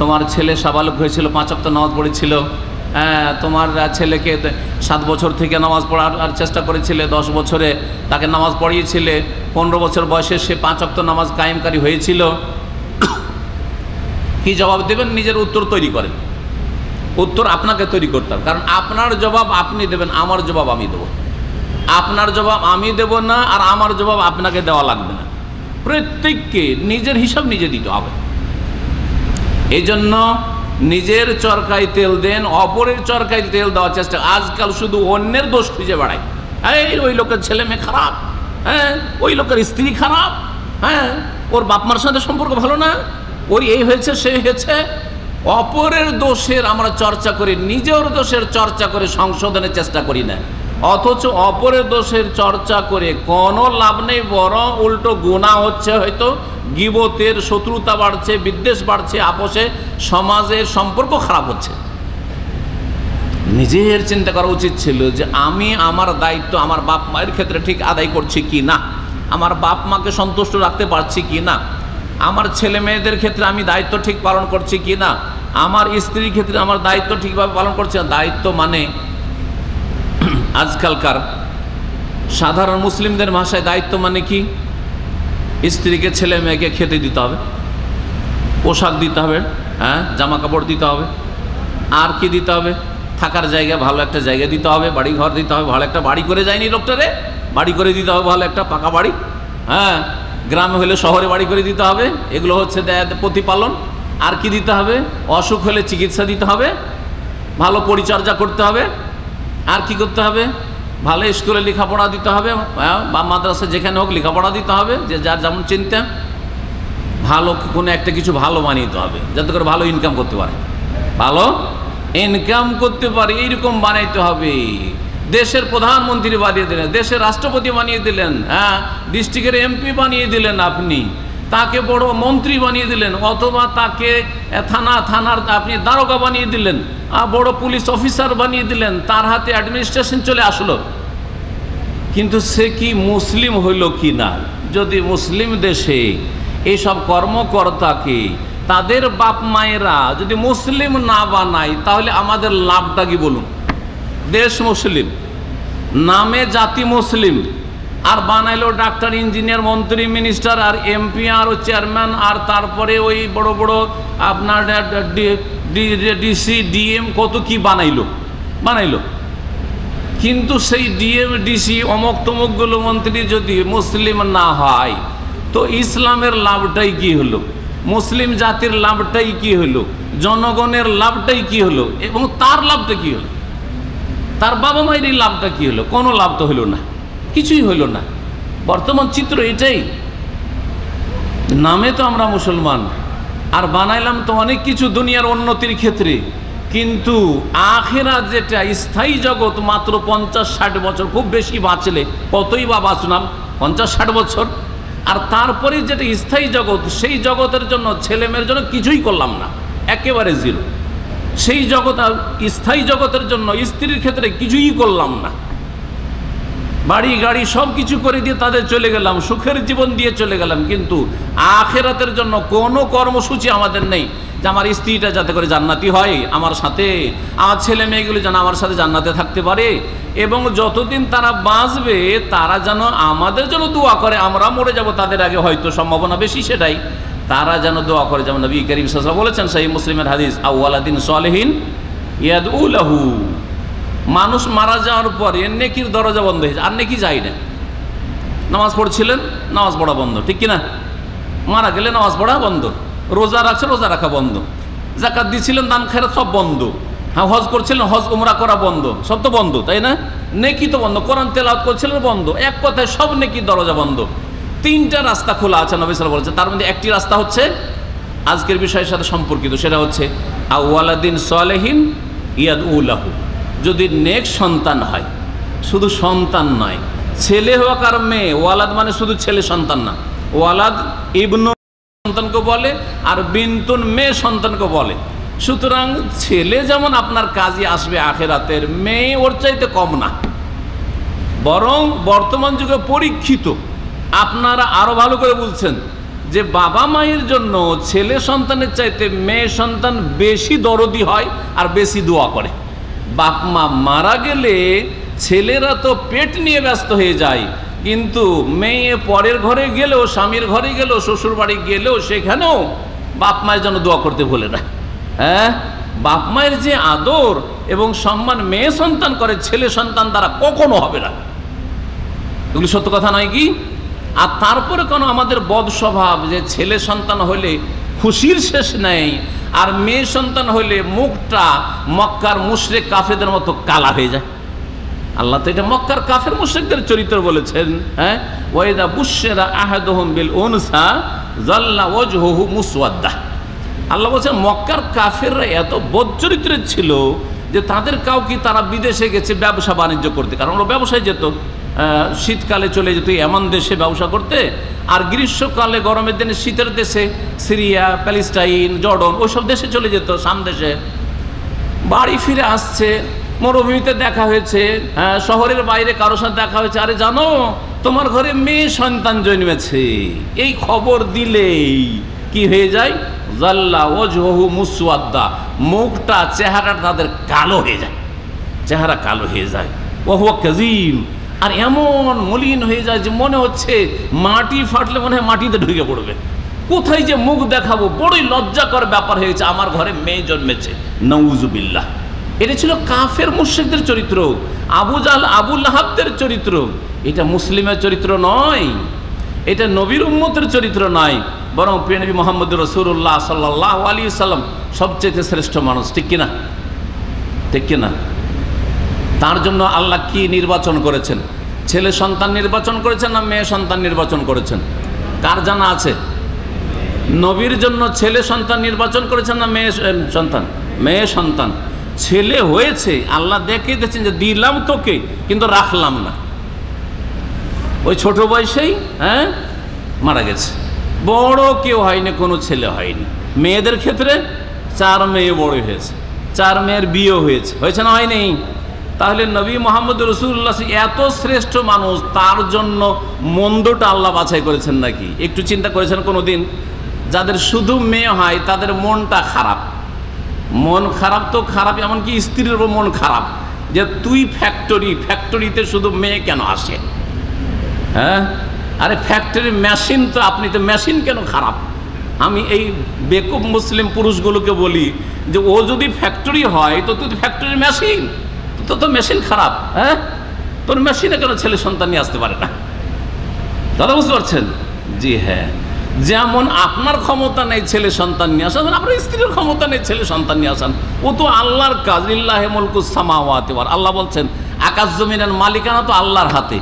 তোমার ছেলে সাবালক হয়েছিল 5 ওয়াক্ত নামাজ পড়েছিল, হ্যাঁ, তোমার ছেলেকে 7 বছর থেকে নামাজ পড়ার চেষ্টা করেছিলে, 10 বছরে তাকে নামাজ পড়িয়েছিলে, 15 বছর বয়সে সে 5 ওয়াক্ত নামাজ কায়েমকারী হয়েছিল। কি জবাব দেবেন? নিজের উত্তর তৈরি করেন। উত্তর আপনাকে তৈরি করতে হবে, কারণ আপনার জবাব আপনি দেবেন, আমার জবাব আমি দেবো। আপনার জবাব আমি দেব না, আর আমার জবাব আপনাকে দেওয়া লাগবে না। প্রত্যেককে নিজের হিসাব নিজে দিতে হবে। এই জন্য নিজের চরকায় তেল দেন, অপরের চরকায় তেল দেওয়ার চেষ্টা। আজকাল শুধু অন্যের দোষ খুঁজে বেড়ায়। এই ওই লোকের ছেলে মেয়ে খারাপ, হ্যাঁ, ওই লোকের স্ত্রী খারাপ, হ্যাঁ, ওর বাপ মার সাথে সম্পর্ক ভালো না, ওই এই হয়েছে সেই হয়েছে। অপরের দোষের আমরা চর্চা করি, নিজের দোষের চর্চা করে সংশোধনের চেষ্টা করি না। অথচ অপরের দোষের চর্চা করে কোনো লাভ নেই, বরং উল্টো গুনাহ হচ্ছে। হয়তো গীবতের শত্রুতা বাড়ছে, বিদ্বেষ বাড়ছে, আপোষে সমাজের সম্পর্ক খারাপ হচ্ছে। নিজের চিন্তা করা উচিত ছিল যে আমি আমার দায়িত্ব আমার বাপ মায়ের ক্ষেত্রে ঠিক আদায় করছি কি না, আমার বাপ মাকে সন্তুষ্ট রাখতে পারছি কি না, আমার ছেলে মেয়েদের ক্ষেত্রে আমি দায়িত্ব ঠিক পালন করছি কি না, আমার স্ত্রীর ক্ষেত্রে আমার দায়িত্ব ঠিকভাবে পালন করছি না। দায়িত্ব মানে আজকালকার সাধারণ মুসলিমদের ভাষায় দায়িত্ব মানে কি? স্ত্রীকে, ছেলে মেয়েকে খেতে দিতে হবে, পোশাক দিতে হবে, হ্যাঁ, জামা কাপড় দিতে হবে, আর কি দিতে হবে, থাকার জায়গা, ভালো একটা জায়গা দিতে হবে, বাড়ি ঘর দিতে হবে, ভালো একটা বাড়ি করে যায়নি লোকটারে, বাড়ি করে দিতে হবে, ভালো একটা পাকা বাড়ি, হ্যাঁ, গ্রামে হলে শহরে বাড়ি করে দিতে হবে। এগুলো হচ্ছে প্রতিপালন। আর কি দিতে হবে, অসুখ হলে চিকিৎসা দিতে হবে, ভালো পরিচর্যা করতে হবে। আর কি করতে হবে, ভালো স্কুলে লেখাপড়া দিতে হবে, বা মাদ্রাসা যেখানে হোক লেখাপড়া দিতে হবে, যে যার যেমন চিন্তা। ভালো কোনো একটা কিছু ভালো বানিয়ে দিতে হবে, যাতে করে ভালো ইনকাম করতে পারে, ভালো ইনকাম করতে পারে, এইরকম বানাইতে হবে। দেশের প্রধানমন্ত্রী বানিয়ে দিলেন, দেশের রাষ্ট্রপতি বানিয়ে দিলেন, হ্যাঁ, ডিস্ট্রিক্টের এমপি বানিয়ে দিলেন আপনি, তাকে বড় মন্ত্রী বানিয়ে দিলেন, অথবা তাকে থানার আপনি দারোগা বানিয়ে দিলেন, বড় পুলিশ অফিসার বানিয়ে দিলেন, তার হাতে অ্যাডমিনিস্ট্রেশন চলে আসলো। কিন্তু সে কি মুসলিম হইল কি না? যদি মুসলিম দেশে এইসব কর্মকর্তাকে তাদের বাপ মায়েরা যদি মুসলিম না বানায়, তাহলে আমাদের লাভটা কি বলুন? দেশ মুসলিম, নামে জাতি মুসলিম, আর বানাইলো ডাক্তার, ইঞ্জিনিয়ার, মন্ত্রী, মিনিস্টার, আর এমপি, আর চেয়ারম্যান, আর তারপরে ওই বড় বড় আপনার ডিসি, ডিএম, কত কি বানাইলো। কিন্তু সেই ডিএম, ডিসি, অমুক তমুকগুলো মন্ত্রী যদি মুসলিম না হয়, তো ইসলামের লাভটাই কি হলো? মুসলিম জাতির লাভটাই কি হলো? জনগণের লাভটাই কি হলো? এবং তার লাভটা কি হলো? তার বাবা মায়ের লাভটা কি হলো? কোনো লাভ তো হলো না, কিছুই হলো না। বর্তমান চিত্র এটাই। নামে তো আমরা মুসলমান, আর বানাইলাম তো অনেক কিছু দুনিয়ার উন্নতির ক্ষেত্রে, কিন্তু আখিরাত যেটা স্থায়ী জগৎ, মাত্র 50-60 বছর, খুব বেশি বাঁচলে কতই বা বাঁচলাম, 50-60 বছর। আর তারপরে যেটা স্থায়ী জগৎ, সেই জগতের জন্য, ছেলে মেয়ের জন্য কিছুই করলাম না, একেবারে জিরো। সেই জগৎ, স্থায়ী জগতের জন্য স্ত্রীর ক্ষেত্রে কিছুই করলাম না, বাড়ি গাড়ি সব কিছু করে দিয়ে তাদের চলে গেলাম, সুখের জীবন দিয়ে চলে গেলাম। কিন্তু আখিরাতের জন্য কোনো কর্মসূচি আমাদের নেই, যে আমার স্ত্রীটা যাতে করে জান্নাতি হয় আমার সাথে, আমার ছেলে মেয়েগুলো যেন আমার সাথে জান্নাতে থাকতে পারে, এবং যতদিন তারা বাঁচবে তারা যেন আমাদের জন্য দোয়া করে, আমরা মরে যাব তাদের আগে, হয়তো সম্ভাবনা বেশি সেটাই, তারা যেন দোয়া করে। যেমন নবী করিম সাল্লাল্লাহু আলাইহি ওয়াসাল্লাম বলেছেন, সহিহ মুসলিমের হাদিস, আউওয়ালাদিন সালিহিন ইয়াদউ লাহু, মানুষ মারা যাওয়ার পরে নেকির দরজা বন্ধ হয়ে যায়, আর নেকি যায় না। নামাজ পড়ছিলেন, নামাজ পড়া বন্ধ, ঠিক কিনা? মারা গেলে নামাজ পড়া বন্ধ, রোজা রাখছে, রোজা রাখা বন্ধ, যাকাত দিচ্ছিলেন, দান খেরাত সব বন্ধ, হ্যাঁ, হজ করছিলেন, হজ উমরা করা বন্ধ, সব তো বন্ধ, তাই না? নেকি তো বন্ধ, কোরআন তেলাওয়াত করছিলেন বন্ধ, এক কথায় সব নেকির দরজা বন্ধ। 3টা রাস্তা খোলা আছে, নবী সাল্লাল্লাহু আলাইহি ওয়াসাল্লাম বলেছেন, তার মধ্যে একটি রাস্তা হচ্ছে আজকের বিষয়ের সাথে সম্পর্কিত, সেটা হচ্ছে আউওয়ালাদিন সালিহিন ইয়াদউ লাহু, যদি নেক সন্তান হয়, শুধু সন্তান নয়, ছেলে হোক আর মেয়ে, ওয়ালাদ মানে শুধু ছেলে সন্তান না, ওয়ালাদ ইবনু সন্তানকে বলে, আর বিনতুন মেয়ে সন্তানকে বলে। সুতরাং ছেলে যেমন আপনার কাজে আসবে আখিরাতের, মেয়ে ওর চাইতে কম না, বরং বর্তমান যুগে পরীক্ষিত। আপনারা আরো ভালো করে বুঝছেন যে বাবা মায়ের জন্য ছেলে সন্তানের চাইতে মেয়ে সন্তান বেশি দরদি হয় আর বেশি দোয়া করে। বাপ মা মারা গেলে ছেলেরা তো পেট নিয়ে ব্যস্ত হয়ে যায়, কিন্তু মেয়ে পরের ঘরে গেলেও, স্বামীর ঘরে গেলেও, শ্বশুর বাড়ি গেলেও, সেখানেও বাপ মায়ের জন্য দোয়া করতে ভোলে না। হ্যাঁ, বাপ মায়ের যে আদর এবং সম্মান মেয়ে সন্তান করে, ছেলে সন্তান দ্বারা কখনো হবে না। এগুলি সত্য কথা নয় কি? আর তারপরে কোনো আমাদের বদ স্বভাব, যে ছেলে সন্তান হলে খুশির শেষ নেই, আর মেয়ে সন্তান হলে মুখটা মক্কার মুশরিক কাফেরদের মতো কালা হয়ে যায়। আল্লাহ তো এটা মক্কার কাফের মুশরিকদের চরিত্র বলেছেন। হ্যাঁ, ওয়াইদা বুশশিরা আহাদুহুম বিল উনসা যাল্লা ওয়াজহুহু মুসওয়াদ্দা। আল্লাহ বলছেন মক্কার কাফেররা এত বদ চরিত্রের ছিল যে তাদের কাউকে তারা বিদেশে গেছে ব্যবসা বাণিজ্য করতে, কারণ ওরা ব্যবসায় যেত, শীতকালে চলে যেত এমন দেশে ব্যবসা করতে, আর গ্রীষ্মকালে গরমের দিনে শীতের দেশে সিরিয়া, প্যালেস্টাইন, জর্ডন, ওইসব দেশে চলে যেত, সাম দেশে। বাড়ি ফিরে আসছে, মরুভূমিতে দেখা হয়েছে, শহরের বাইরে কারোর সাথে দেখা হয়েছে, আরে জানো তোমার ঘরে মেয়ে সন্তান জন্মেছে, এই খবর দিলেই কি হয়ে যায়? জাল্লা ওয়াজহুহু মুসওয়াদ্দা, মুখটা, চেহারাটা তাদের কালো হয়ে যায়, চেহারা কালো হয়ে যায়। ওয়া হুয়া কাযীম, আর এমন মলিন হয়ে যায় যে মনে হচ্ছে মাটি ফাটলে মনে হয় মাটিতে ঢুকে পড়বে, কোথায় যে মুখ দেখাবো, বড়ই লজ্জাকর ব্যাপার হয়েছে, আমার ঘরে মেয়ে জন্মেছে, নাউজুবিল্লাহ। এটা ছিল কাফের মুশরিকদের চরিত্র, আবু জাহল আবু লাহাবদের চরিত্র। এটা মুসলিমের চরিত্র নয়, এটা নবীর উম্মতের চরিত্র নয়, বরং প্রিয় নবী মুহাম্মদ রাসূলুল্লাহ সাল্লাল্লাহু আলাইহি সাল্লাম সবচেয়ে শ্রেষ্ঠ মানুষ, ঠিক কিনা? ঠিক কিনা? তার জন্য আল্লাহ কি নির্বাচন করেছেন? ছেলে সন্তান নির্বাচন করেছেন না মেয়ে সন্তান নির্বাচন করেছেন? কার জানা আছে? নবীর জন্য ছেলে সন্তান নির্বাচন করেছেন না মেয়ে সন্তান? মেয়ে সন্তান। ছেলে হয়েছে, আল্লাহ দেখে দিয়েছেন যে দিলাম তোকে, কিন্তু রাখলাম না, ওই ছোট বয়সেই মারা গেছে। বড় কেউ হয়নি, কোনো ছেলে হয়নি। মেয়েদের ক্ষেত্রে 4 মেয়ে বড় হয়েছে, 4 মেয়ের বিয়ে হয়েছে, হয়েছে না হয়নি? তাহলে নবী মুহাম্মদ রাসূলুল্লাহ এত শ্রেষ্ঠ মানুষ, তার জন্য মন্দটা আল্লাহ বাছাই করেছেন নাকি? একটু চিন্তা করেছেন কোনোদিন? যাদের শুধু মেয়ে হয় তাদের মনটা খারাপ, মন খারাপ তো খারাপ, এমনকি স্ত্রীর মন খারাপ যে তুই ফ্যাক্টরিতে শুধু মেয়ে কেন আসে? আরে ফ্যাক্টরির মেশিন তো আপনি, তো মেশিন কেন খারাপ? আমি এই বেকুব মুসলিম পুরুষগুলোকে বলি যে ও যদি ফ্যাক্টরি হয় তো তুই ফ্যাক্টরির মেশিন, তো মেশিন খারাপ। তোর মেশিনে কেন ছেলে সন্তান নিয়ে আসতে পারে না? দাদা বুঝতে পারছেন? জি হ্যাঁ, যেমন আপনার ক্ষমতা নেই ছেলে সন্তান নিয়ে আসান, আপনার স্ত্রীর ক্ষমতা নেই ছেলে সন্তান নিয়ে আসান, ও তো আল্লাহর কাজ। লিল্লাহি মুলকুস সামাওয়াতি ওয়াল, আল্লাহ বলছেন আকাশ জমিনের মালিকানা তো আল্লাহর হাতে।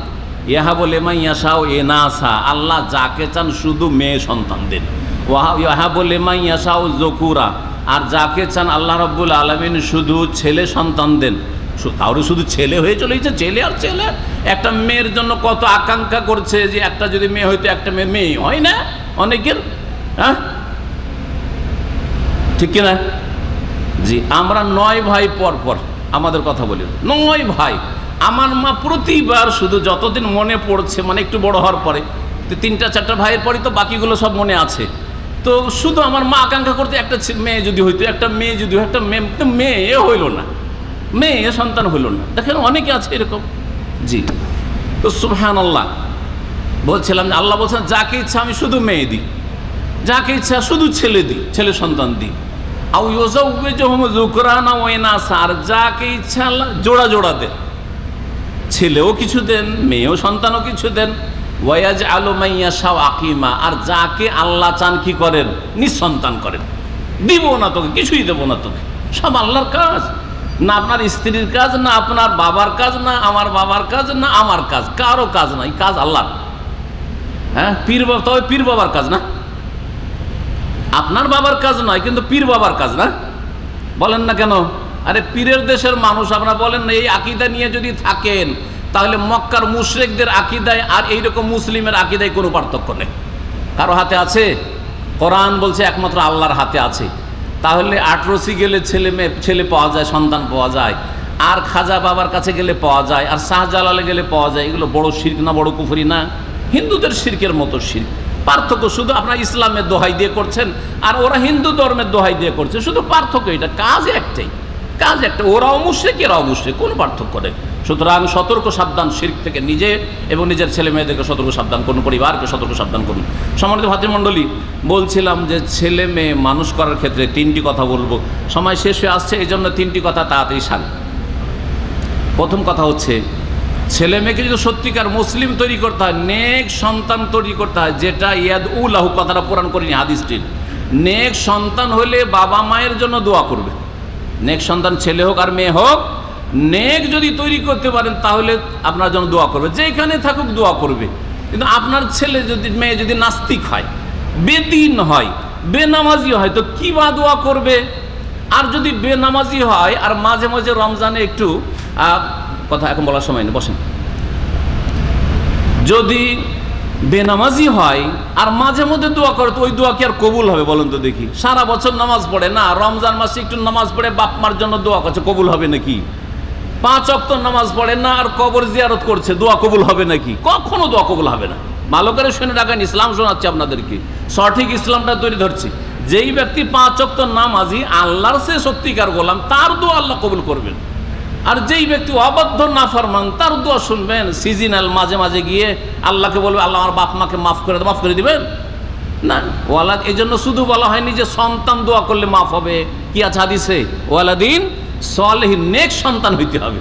ইয়াহাবু লিমান ইয়াশাউ ইনাসা, আল্লাহ যাকে চান শুধু মেয়ে সন্তান দেন। ইয়াহাবু লিমান ইয়াশাউ যুকুরা, আর যাকে চান আল্লাহ রাব্বুল আলামিন শুধু ছেলে সন্তান দেন। কারো শুধু ছেলে হয়ে চলেছে, ছেলে আর ছেলে। একটা মেয়ের জন্য কত আকাঙ্ক্ষা করছে যে একটা যদি মেয়ে হইতো, একটা মেয়ে হয় না অনেকের, ঠিক কিনা? জি, আমরা 9 ভাই পর আমাদের কথা বলি, 9 ভাই। আমার মা প্রতিবার শুধু যতদিন মনে পড়ছে, মানে একটু বড় হওয়ার পরে, 3টা 4টা ভাইয়ের পরে তো বাকিগুলো সব মনে আছে, তো শুধু আমার মা আকাঙ্ক্ষা করতে একটা মেয়ে যদি হইতো, একটা মেয়ে যদি হয়, একটা মেয়ে হইল না, মেয়ে সন্তান হইল না। দেখেন অনেকে আছে এরকম। জি, তো সুবহানাল্লাহ, বলছিলাম যে আল্লাহ বলছেন যাকে ইচ্ছা আমি শুধু মেয়ে দিই, যাকে ইচ্ছা শুধু ছেলে দিই, ছেলে সন্তান দিই। আও ইউযাউযিজুহুম যুকরানা ওয়া ইনাসা, আর যাকে ইচ্ছা জোড়া জোড়া দেন, ছেলেও কিছু দেন, মেয়েও সন্তানও কিছু দেন। ওয়া ইয়াজআলু মান ইয়াশাউ আকিমা, আর যাকে আল্লাহ চান কি করেন? নিঃসন্তান করেন। দিব না তোকে, কিছুই দেবো না তোকে, সব আল্লাহর কাজ। না আপনার স্ত্রীর কাজ, না আপনার বাবার কাজ, না আমার বাবার কাজ, না আমার কাজ, কারো কাজ না, এই কাজ আল্লাহর। তবে পীর বাবার কাজ না, আপনার বাবার কাজ নয়, কিন্তু পীর বাবার কাজ না। বলেন না কেন? আরে পীরের দেশের মানুষ, আপনারা বলেন না এই আকীদা নিয়ে যদি থাকেন তাহলে মক্কার মুশরিকদের আকীদায় আর এইরকম মুসলিমের আকীদায় কোনো পার্থক্য নেই। কারো হাতে আছে? কোরআন বলছে একমাত্র আল্লাহর হাতে আছে। তাহলে আটরসি গেলে ছেলে পাওয়া যায়, সন্তান পাওয়া যায়, আর খাজা বাবার কাছে গেলে পাওয়া যায়, আর শাহজালালে গেলে পাওয়া যায়। এগুলো বড় শিরক না, বড় কুফরি না? হিন্দুদের শিরকের মতো শিরক। পার্থক্য শুধু আপনার ইসলামের দোহাই দিয়ে করছেন আর ওরা হিন্দু ধর্মের দোহাই দিয়ে করছে, শুধু পার্থক্য এটা, কাজ একটাই, কাজ একটা। ওরাও মুশরিক, এরাও মুশরিক, কোনো পার্থক্য নেই। সুতরাং সতর্ক সাবধান শিরক থেকে, নিজে এবং নিজের ছেলে মেয়েদেরকে সতর্ক সাবধান করুন, পরিবারকে সতর্ক সাবধান করুন। সম্মানিত ভাতৃমণ্ডলী, বলছিলাম যে ছেলে মেয়ে মানুষ করার ক্ষেত্রে 3টি কথা বলবো, সময় শেষ হয়ে আসছে, এই জন্য 3টি কথা তাড়াতাড়ি সারি। প্রথম কথা হচ্ছে, ছেলে মেয়েকে যদি সত্যিকার মুসলিম তৈরি করতে হয়, নেক সন্তান তৈরি করতে হয়, যেটা ইয়াদউলাহু, কথাটা পুরাণ করিনি, হাদিসটির। নেক সন্তান হলে বাবা মায়ের জন্য দোয়া করবে, নেক সন্তান ছেলে হোক আর মেয়ে হোক, নেক যদি তৈরি করতে পারেন তাহলে আপনার জন্য দোয়া করবে, যেখানে থাকুক দোয়া করবে। কিন্তু আপনার ছেলে যদি, মেয়ে যদি নাস্তিক হয়, বেদিন হয়, বেনামাজি হয়, তো কি বা দোয়া করবে? আর যদি বেনামাজি হয় আর মাঝে মাঝে রমজানে একটু কথা এখন বলার সময় নেই, বসেন। যদি বেনামাজি হয় আর মাঝে মধ্যে দোয়া করে, তো ওই দোয়া কি আর কবুল হবে বলেন তো দেখি? সারা বছর নামাজ পড়ে না, রমজান মাসে একটু নামাজ পড়ে বাপ মার জন্য দোয়া করছে, কবুল হবে নাকি? 5 ওয়াক্ত নামাজ পড়ে না আর কবর জিয়ারত করছে, দোয়া কবুল হবে নাকি? কখনো দোয়া কবুল হবে না। ভালো করে শুনে রাখেন, ইসলাম শোনাচ্ছি আপনাদেরকে, সঠিক ইসলামটা তৈরি ধরছি। যেই ব্যক্তি 5 ওয়াক্ত নামাজি, আল্লাহর সে সত্যিকার গোলাম, তার দোয়া আল্লাহ কবুল করবেন। আর যেই ব্যক্তি অবাধ্য নাফরমান, তার দোয়া শুনবেন সিজনাল, মাঝে মাঝে গিয়ে আল্লাহকে বলবে আল্লাহ আমার বাপ মাকে মাফ করে দিবেন? না, ওয়ালাদ এই জন্য শুধু বলা হয়নি যে সন্তান দোয়া করলে মাফ হবে। কি আছে হাদিসে? ওয়ালাদিন সলিহিন, নেক সন্তান হইতে হবে।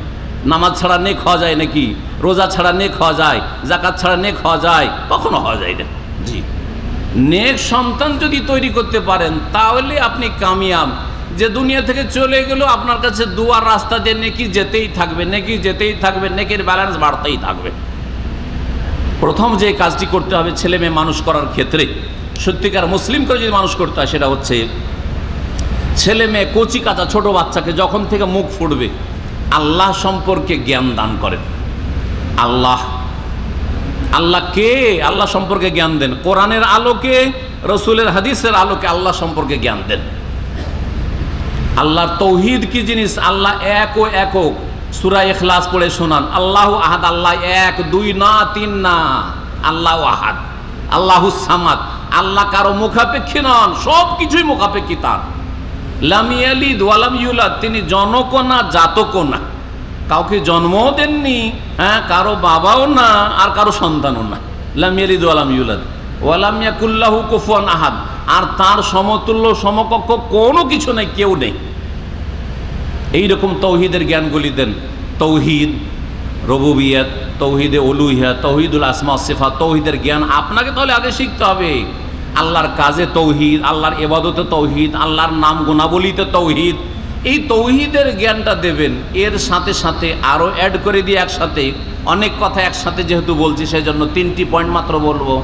নামাজ ছাড়া নেক হওয়া যায় নাকি? রোজা ছাড়া নেক হওয়া যায়? জাকাত ছাড়া নেক হওয়া যায়? কখনো হওয়া যায় না। জি, নেক সন্তান যদি তৈরি করতে পারেন তাহলে আপনি কামিয়াব। যে দুনিয়া থেকে চলে গেল, আপনার কাছে দুয়ার রাস্তা দিয়ে নেকি যেতেই থাকবে, নেকি যেতেই থাকবে, নেকের ব্যালেন্স বাড়তেই থাকবে। প্রথম যে কাজটি করতে হবে ছেলে মেয়ে মানুষ করার ক্ষেত্রে, সত্যিকার মুসলিম করে যদি মানুষ করতে হয়, সেটা হচ্ছে ছেলে মেয়ে কচি কাঁচা ছোট বাচ্চাকে যখন থেকে মুখ ফুটবে আল্লাহ সম্পর্কে জ্ঞান দান করেন। আল্লাহ কে? আল্লাহ সম্পর্কে জ্ঞান দেন। কোরআনের আলোকে, রসুলের হাদিসের আলোকে আল্লাহ সম্পর্কে জ্ঞান দেন। আল্লাহর তৌহিদ কি জিনিস, আল্লাহ এক ও একক। সূরা ইখলাস পড়ে শোনান, আল্লাহু আহাদ, আল্লাহ এক, দুই না, তিন না, আল্লাহু আহাদ, আল্লাহুস সামাদ। আল্লাহ কারো মুখাপেক্ষী নন, সব কিছুই মুখাপেক্ষী তার। লাম ইয়ালিদ ওয়া লাম ইউলাদ, তিনি জনকও না জাতকও না, কাউকে জন্মও দেননি, হ্যাঁ, কারো বাবাও না আর কারো সন্তানও না। লাম ইয়ালিদ ওয়া লাম ইউলাদ ওয়া লাম ইয়াকুল লাহু কুফুয়ান আহাদ, আর তার সমতুল্য সমকক্ষ কোনো কিছু নেই, কেউ নেই। এইরকম তৌহিদের জ্ঞানগুলি দেন। তৌহিদ রুবুবিয়ত, তৌহিদে উলুহিয়ত, তৌহিদুল আসমা সিফাত, তৌহিদের জ্ঞান আপনাকে তাহলে আগে শিখতে হবে। আল্লাহর কাজে তৌহিদ, আল্লাহর ইবাদতে তৌহিদ, আল্লাহর নাম গুণাবলিতে তৌহিদ, এই তৌহিদের জ্ঞানটা দেবেন। এর সাথে সাথে আরও অ্যাড করে দিয়ে একসাথে অনেক কথা একসাথে যেহেতু বলছি, সেই জন্য 3টি পয়েন্ট মাত্র বলবো।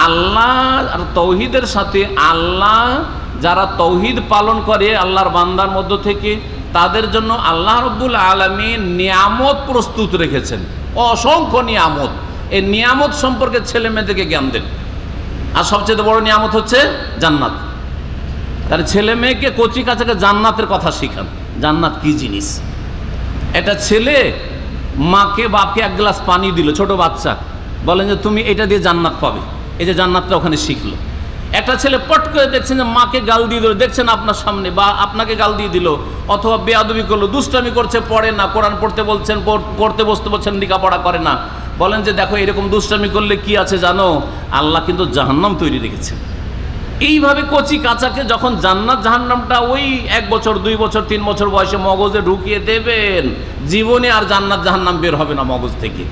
আল্লাহ আর তৌহিদের সাথে আল্লাহ যারা তৌহিদ পালন করে আল্লাহর বান্দার মধ্য থেকে, তাদের জন্য আল্লাহ রাব্বুল আলামিন নিয়ামত প্রস্তুত রেখেছেন, অসংখ্য নিয়ামত। এই নিয়ামত সম্পর্কে ছেলে মেয়েদেরকে জ্ঞান দেন। আর সবচেয়ে বড় নিয়ামত হচ্ছে জান্নাত। তার ছেলে মেয়েকে কচি কাচাকে জান্নাতের কথা শিখান। জান্নাত কি জিনিস? একটা ছেলে মাকে বাপকে এক গ্লাস পানি দিল, ছোট বাচ্চা, বলেন যে তুমি এটা দিয়ে জান্নাত পাবে। এই যে জান্নাতটা ওখানে শিখলো। একটা ছেলে পট করে দেখছেন যে মাকে গাল দিয়ে দিল, দেখছেন আপনার সামনে, বা আপনাকে গাল দিয়ে দিল, অথবা বেয়াদবি করলো, দুষ্টামি করছে, পড়ে না, কোরআন পড়তে বলছেন, পড়তে বসতে বলছেন, লেখাপড়া করে না, বলেন যে দেখো এরকম দুষ্টামি করলে কি আছে জানো, আল্লাহ কিন্তু জাহান্নাম তৈরি রেখেছেন। এইভাবে কচি কাচাকে যখন জান্নাত জাহান্নামটা ওই 1 বছর 2 বছর 3 বছর বয়সে মগজে ঢুকিয়ে দেবেন, জীবনে আর জান্নাত জাহান্নাম বের হবে না মগজ থেকে।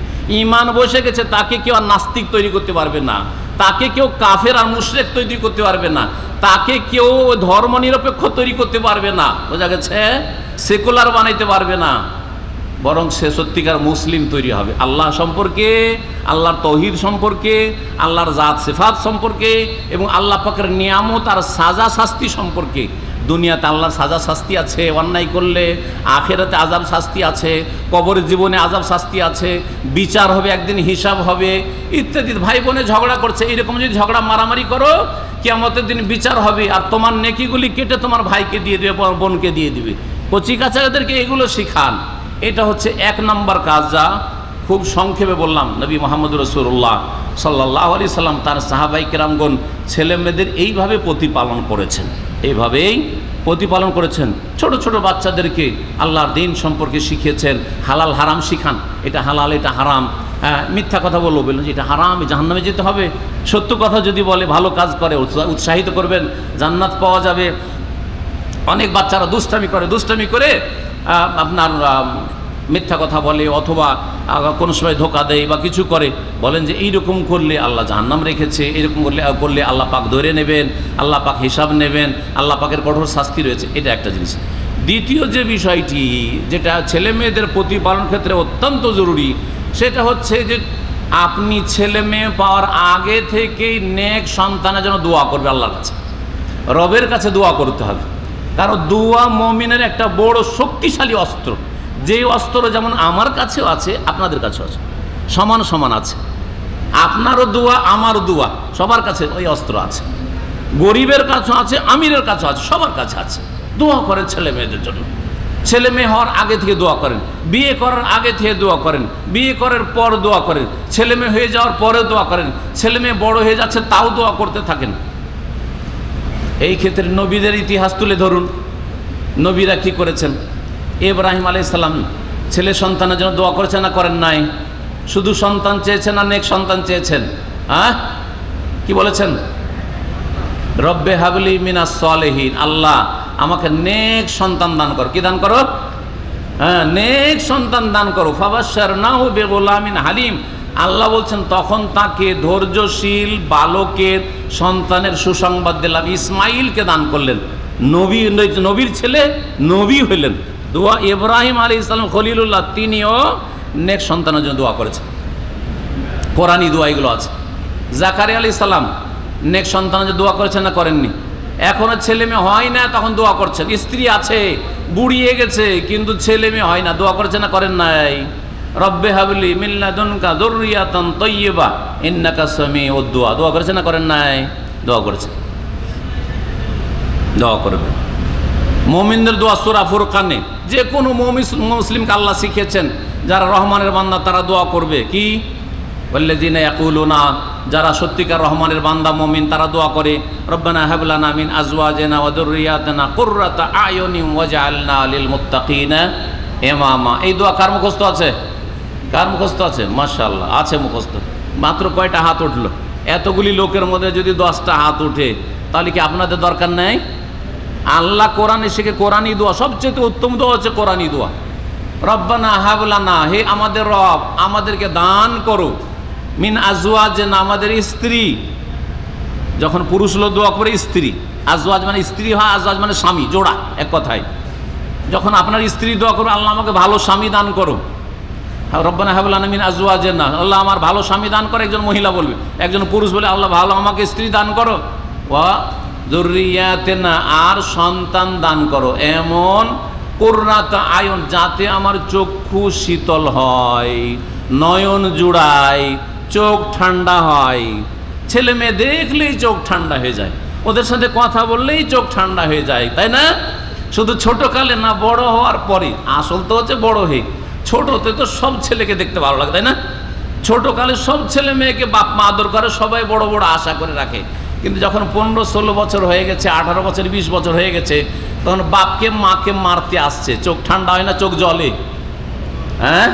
ঈমান বসে গেছে, তাকে কেউ আর নাস্তিক তৈরি করতে পারবে না, তাকে কেউ কাফের আর মুশরিক তৈরি করতে পারবে না, তাকে কেউ ধর্মনিরপেক্ষ তৈরি করতে পারবে না, বোঝা গেছে, সেকুলার বানাইতে পারবে না, বরং সে সত্যিকার মুসলিম তৈরি হবে। আল্লাহ সম্পর্কে, আল্লাহর তৌহিদ সম্পর্কে, আল্লাহর জাত সিফাত সম্পর্কে, এবং আল্লাহ পাকের নিয়ামত আর সাজা শাস্তি সম্পর্কে। দুনিয়াতে আল্লাহর সাজা শাস্তি আছে অন্যায় করলে, আখেরাতে আযাব শাস্তি আছে, কবরের জীবনে আযাব শাস্তি আছে, বিচার হবে, একদিন হিসাব হবে ইত্যাদি। ভাই বোনে ঝগড়া করছে, এইরকম যদি ঝগড়া মারামারি করো, কিয়ামতের দিন বিচার হবে, আর তোমার নেকিগুলি কেটে তোমার ভাইকে দিয়ে দেবে, বোনকে দিয়ে দিবে। কচি কাচাদেরকে এগুলো শিখান। এটা হচ্ছে 1 নম্বর কাজ, যা খুব সংক্ষেপে বললাম। নবী মুহাম্মদ রাসূলুল্লাহ সাল্লাল্লাহু আলাইহি সাল্লাম তার সাহাবাই কেরামগণ ছেলে মেয়েদের এইভাবে প্রতিপালন করেছেন, এইভাবেই প্রতিপালন করেছেন। ছোট ছোট বাচ্চাদেরকে আল্লাহর দ্বীন সম্পর্কে শিখিয়েছেন। হালাল হারাম শিখান, এটা হালাল এটা হারাম। মিথ্যা কথা বলবো, বললেন যে এটা হারাম, জাহান্নামে যেতে হবে। সত্য কথা যদি বলে, ভালো কাজ করে, উৎসাহিত করবেন, জান্নাত পাওয়া যাবে। অনেক বাচ্চারা দুষ্টামি করে আপনার মিথ্যা কথা বলে, অথবা কোনো সময় ধোকা দেয় বা কিছু করে, বলেন যে এইরকম করলে আল্লাহ জাহান্নাম রেখেছে, এরকম করলে আল্লাহ পাক ধরে নেবেন, আল্লাহ পাক হিসাব নেবেন, আল্লাহ পাকের কঠোর শাস্তি রয়েছে। এটা একটা জিনিস। দ্বিতীয় যে বিষয়টি, যেটা ছেলে মেয়েদের প্রতিপালন ক্ষেত্রে অত্যন্ত জরুরি, সেটা হচ্ছে যে আপনি ছেলে মেয়ে পাওয়ার আগে থেকেই নেক সন্তানের জন্য দোয়া করবে আল্লাহর কাছে, রবের কাছে দোয়া করতে হবে। কারণ দোয়া মুমিনের একটা বড় শক্তিশালী অস্ত্র। যেই অস্ত্র যেমন আমার কাছেও আছে, আপনাদের কাছেও আছে, সমান সমান আছে। আপনারও দোয়া, আমারও দোয়া, সবার কাছে ওই অস্ত্র আছে। গরিবের কাছেও আছে, আমিরের কাছেও আছে, সবার কাছে আছে। দোয়া করেন ছেলে মেয়েদের জন্য। ছেলে মেয়ে হওয়ার আগে থেকে দোয়া করেন, বিয়ে করার আগে থেকে দোয়া করেন, বিয়ে করার পর দোয়া করেন, ছেলে মেয়ে হয়ে যাওয়ার পরেও দোয়া করেন, ছেলে মেয়ে বড় হয়ে যাচ্ছে তাও দোয়া করতে থাকেন। এই ক্ষেত্রে নবীদের ইতিহাস তুলে ধরুন। নবীরা কি করেছেন? ইব্রাহিম আলাইহিস সালাম ছেলে সন্তানের জন্য দোয়া করেছেন না করেন নাই? শুধু সন্তান চেয়েছেন না নেক সন্তান চেয়েছেন? কি বলেছেন? রব্বে হাবলি মিনাস সলিহিন, আল্লাহ আমাকে নেক সন্তান দান করো। কি দান করো? হ্যাঁ, নেক সন্তান দান করো। ফাবাশশারনাহু বিগুলামিন হালিম, আল্লাহ বলছেন তখন তাকে ধৈর্যশীল বালকের সন্তানের সুসংবাদ দিলাম। ইসমাইলকে দান করলেন, নবীর ছেলে নবী হইলেন। দোয়া ইব্রাহিম আলাইহিস সালাম খলিলুল্লাহ, তিনিও নেক সন্তানের জন্য দোয়া করেছেন। কোরআনী দোয়া এগুলো আছে। জাকারিয়া আলাইহিস সালাম নেক সন্তানের জন্য দোয়া করেছেন না করেননি? এখনো ছেলে মেয়ে হয় না, তখন দোয়া করছেন। স্ত্রী আছে, বুড়িয়ে গেছে, কিন্তু ছেলে মেয়ে হয় না, দোয়া করেছেন না করেন নাই? রব্বে হাবলি মিন লাদুনকা যুররিয়াতান তাইয়্যিবা ইন্নাকা সামিউদ দুআ, দোয়া করেছেন না করেন নাই? দোয়া করেছেন, দোয়া করবেন। মুমিনদের দোয়া সূরা ফুরকানে যে কোনো মুসলিমকে আল্লাহ শিখিয়েছেন, যারা রহমানের বান্দা তারা দোয়া করবে। কি? ওয়াল্লাযিনা ইয়াকুলুনা, যারা সত্যিকার রহমানের বান্দা মুমিন তারা দোয়া করে, রব্বানা হাব লানা মিন আজওয়াজিনা ওয়া যুররিয়াতিনা কুররাতা আয়ুনিন ওয়াজআলনা লিল মুত্তাকিনা ইমামা। এই দোয়া কার মুখস্থ আছে? কার মুখস্থ আছে? মাশাআল্লাহ, আছে মুখস্থ। মাত্র কয়টা হাত উঠলো? এতগুলি লোকের মধ্যে যদি 10টা হাত উঠে, তাহলে কি আপনাদের দরকার নেই? আল্লাহ কোরআনে শিখে কোরআনী দোয়া, সবচেয়ে উত্তম দোয়া হচ্ছে কোরআনী দোয়া। রব্বানা হাব লানা, হে আমাদের রব আমাদেরকে দান করো, মিন আজওয়াজিনা, আমাদের স্ত্রী। যখন পুরুষ লোক দোয়া করে স্ত্রী, আজওয়াজ মানে স্ত্রী হয়, আজওয়াজ মানে স্বামী, জোড়া এক কথায়। যখন আপনার স্ত্রী দোয়া করো, আল্লাহ আমাকে ভালো স্বামী দান করো। রব্বানা হাব লানা মিন আজওয়াজিনা, আল্লাহ আমার ভালো স্বামী দান করো, একজন মহিলা বলবে। একজন পুরুষ বলে, আল্লাহ ভালো আমাকে স্ত্রী দান করো। ওয়া যুররিয়াতিনা, আর সন্তান দান করো এমন, কুররাতা আয়ুন, যাতে আমার চক্ষু শীতল হয়, নয়ন জুড়ায়, চোখ ঠান্ডা হয়। ছেলে মেয়ে দেখলেই চোখ ঠান্ডা হয়ে যায়, ওদের সাথে কথা বললেই চোখ ঠান্ডা হয়ে যায়, তাই না? শুধু ছোটকালে না, বড় হওয়ার পরে। আসল তো হচ্ছে বড় হয়ে। ছোটতে তো সব ছেলেকে দেখতে ভালো লাগে, তাই না? ছোটকালে সব ছেলে মেয়েকে বাপ মা আদর করে, সবাই বড় বড় আশা করে রাখে। কিন্তু যখন 15-16 বছর হয়ে গেছে, 18 বছর 20 বছর হয়ে গেছে, তখন বাপকে মাকে মারতে আসছে, চোখ ঠান্ডা হয় না, চোখ জ্বলে। হ্যাঁ,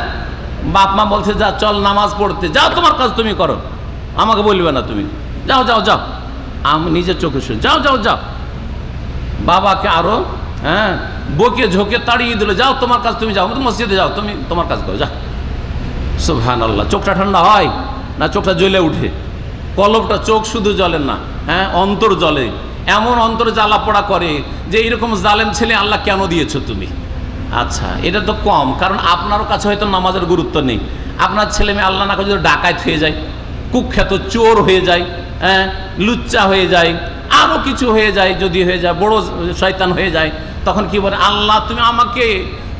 বাপ মা বলছে যা চল নামাজ পড়তে, যাও তোমার কাজ তুমি করো, আমাকে বলবে না তুমি, যাও যাও যাও। আমি নিজের চোখে শুনি, যাও যাও যাও। বাবাকে আরো বকে ঝোঁকে তাড়িয়ে দিল, যাও তোমার কাজ তুমি যাও, মসজিদে যাও, তুমি তোমার কাজ করো, যাও। সুবহানাল্লাহ। চোখটা ঠান্ডা হয় না? চোখটা জ্বলে উঠে। কলবটা, চোখ শুধু জ্বলে না, অন্তর জ্বলে। এমন অন্তর জ্বালা পোড়া করে যে এরকম জালেম ছেলে আল্লাহ কেন দিয়েছো তুমি? আচ্ছা, এটা তো কম, কারণ আপনারও কাছে হয়তো নামাজের গুরুত্ব নেই। আপনার ছেলে মেয়ে আল্লাহ না করে যদি ডাকাত হয়ে যায়, কুখ্যাত চোর হয়ে যায়, লুচ্চা হয়ে যায়, আরও কিছু হয়ে যায়, যদি হয়ে যায় বড় শয়তান হয়ে যায়, তখন কি বলে, আল্লাহ তুমি আমাকে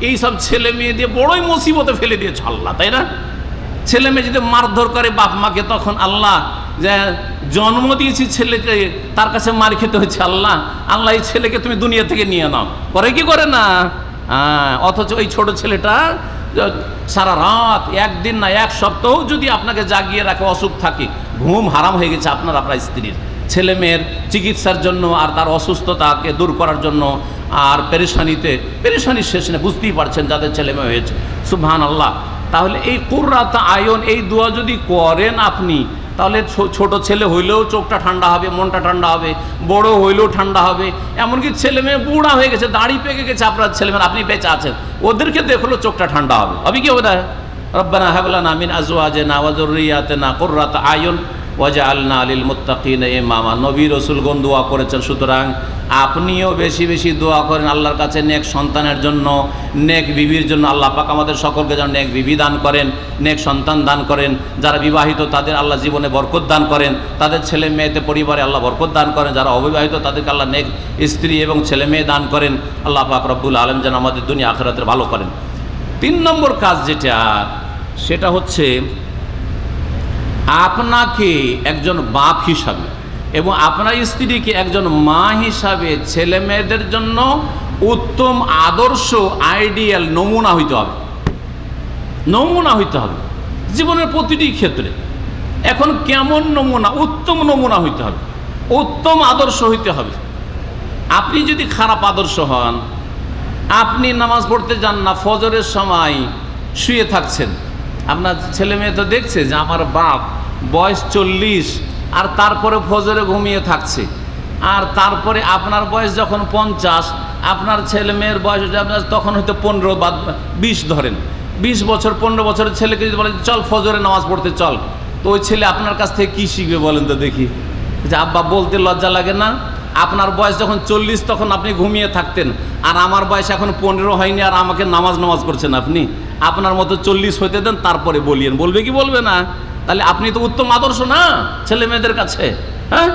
এই সব ছেলে মেয়ে দিয়ে বড়ই মুসিবতে ফেলে দিয়েছো আল্লাহ, তাই না? ছেলে মেয়ে যদি মারধর করে বাপ মাকে, তখন আল্লাহ যে জন্ম দিয়েছি ছেলেকে, তার কাছে মার খেতে হচ্ছে, আল্লাহ আল্লাহ এই ছেলেকে তুমি দুনিয়া থেকে নিয়ে নাও। করে কি করে না? অথচ ওই ছোট ছেলেটা সারা রাত, একদিন না এক সপ্তাহ যদি আপনাকে জাগিয়ে রাখে, অসুখ থাকে, ঘুম হারাম হয়ে গেছে আপনার স্ত্রীর। ছেলে মেয়ের চিকিৎসার জন্য আর তার অসুস্থতাকে দূর করার জন্য আর পেরেশানির শেষ নেই, বুঝতেই পারছেন যাদের ছেলে মেয়ে হয়েছে। সুবহানাল্লাহ। তাহলে এই কুররাতা আয়ুন, এই দোয়া যদি করেন আপনি, তাহলে ছোট ছেলে হইলেও চোখটা ঠান্ডা হবে, মনটা ঠান্ডা হবে, বড় হইলেও ঠান্ডা হবে। এমনকি ছেলে মেয়ে বুড়া হয়ে গেছে, দাড়ি পেকে গেছে আপনার ছেলে মেয়ে, আপনি বেঁচে আছেন, ওদেরকে দেখলেও চোখটা ঠান্ডা হবে। হবে কি হবে? রব্বানা হাব লানা মিন আজওয়াজিনা ওয়া যুররিয়াতিনা কুররাতা আয়ুন ওয়াজআলনা লিল মুত্তাকিনা ইমামা। নবী রাসূলগণ দোয়া করেছেন, সুতরাং আপনিও বেশি বেশি দোয়া করেন আল্লাহর কাছে নেক সন্তানের জন্য, নেক বিবির জন্য। আল্লাহ পাক আমাদের সকলকে যেন নেক বিবি দান করেন, নেক সন্তান দান করেন। যারা বিবাহিত তাদের আল্লাহ জীবনে বরকত দান করেন, তাদের ছেলে মেয়েতে পরিবারে আল্লাহ বরকত দান করেন। যারা অবিবাহিত তাদেরকে আল্লাহ নেক স্ত্রী এবং ছেলে মেয়ে দান করেন। আল্লাহ পাক রব্বুল আলামিন যেন আমাদের দুনিয়া আখিরাতের ভালো করেন। 3 নম্বর কাজ যেটা, সেটা হচ্ছে আপনাকে একজন বাপ হিসাবে এবং আপনার স্ত্রীকে একজন মা হিসাবে ছেলে মেয়েদের জন্য উত্তম আদর্শ, আইডিয়াল নমুনা হইতে হবে। নমুনা হইতে হবে জীবনের প্রতিটি ক্ষেত্রে। এখন কেমন নমুনা? উত্তম নমুনা হইতে হবে, উত্তম আদর্শ হইতে হবে। আপনি যদি খারাপ আদর্শ হন, আপনি নামাজ পড়তে যান না, ফজরের সময় শুয়ে থাকছেন, আপনার ছেলে মেয়ে তো দেখছে যে আমার বাপ বয়স 40 আর তারপরে ফজরে ঘুমিয়ে থাকছে, আর তারপরে আপনার বয়স যখন 50, আপনার ছেলে মেয়ের বয়স তখন হয়তো 15 বা 20 ধরেন। 20 বছর 15 বছরের ছেলেকে যদি বলেন চল ফজরে নামাজ পড়তে চল, তো ওই ছেলে আপনার কাছ থেকে কী শিখবে বলেন তো দেখি? যে আব্বা বলতে লজ্জা লাগে না? আপনার বয়স যখন 40 তখন আপনি ঘুমিয়ে থাকতেন, আর আমার বয়স এখন 15 হয়নি, আর আমাকে নামাজ করছেন আপনি। আপনার মতো 40 হইতে দেন, তারপরে বলিয়েন। বলবে কি বলবে না? তাহলে আপনি তো উত্তম আদর্শ না ছেলে মেয়েদের কাছে। হ্যাঁ,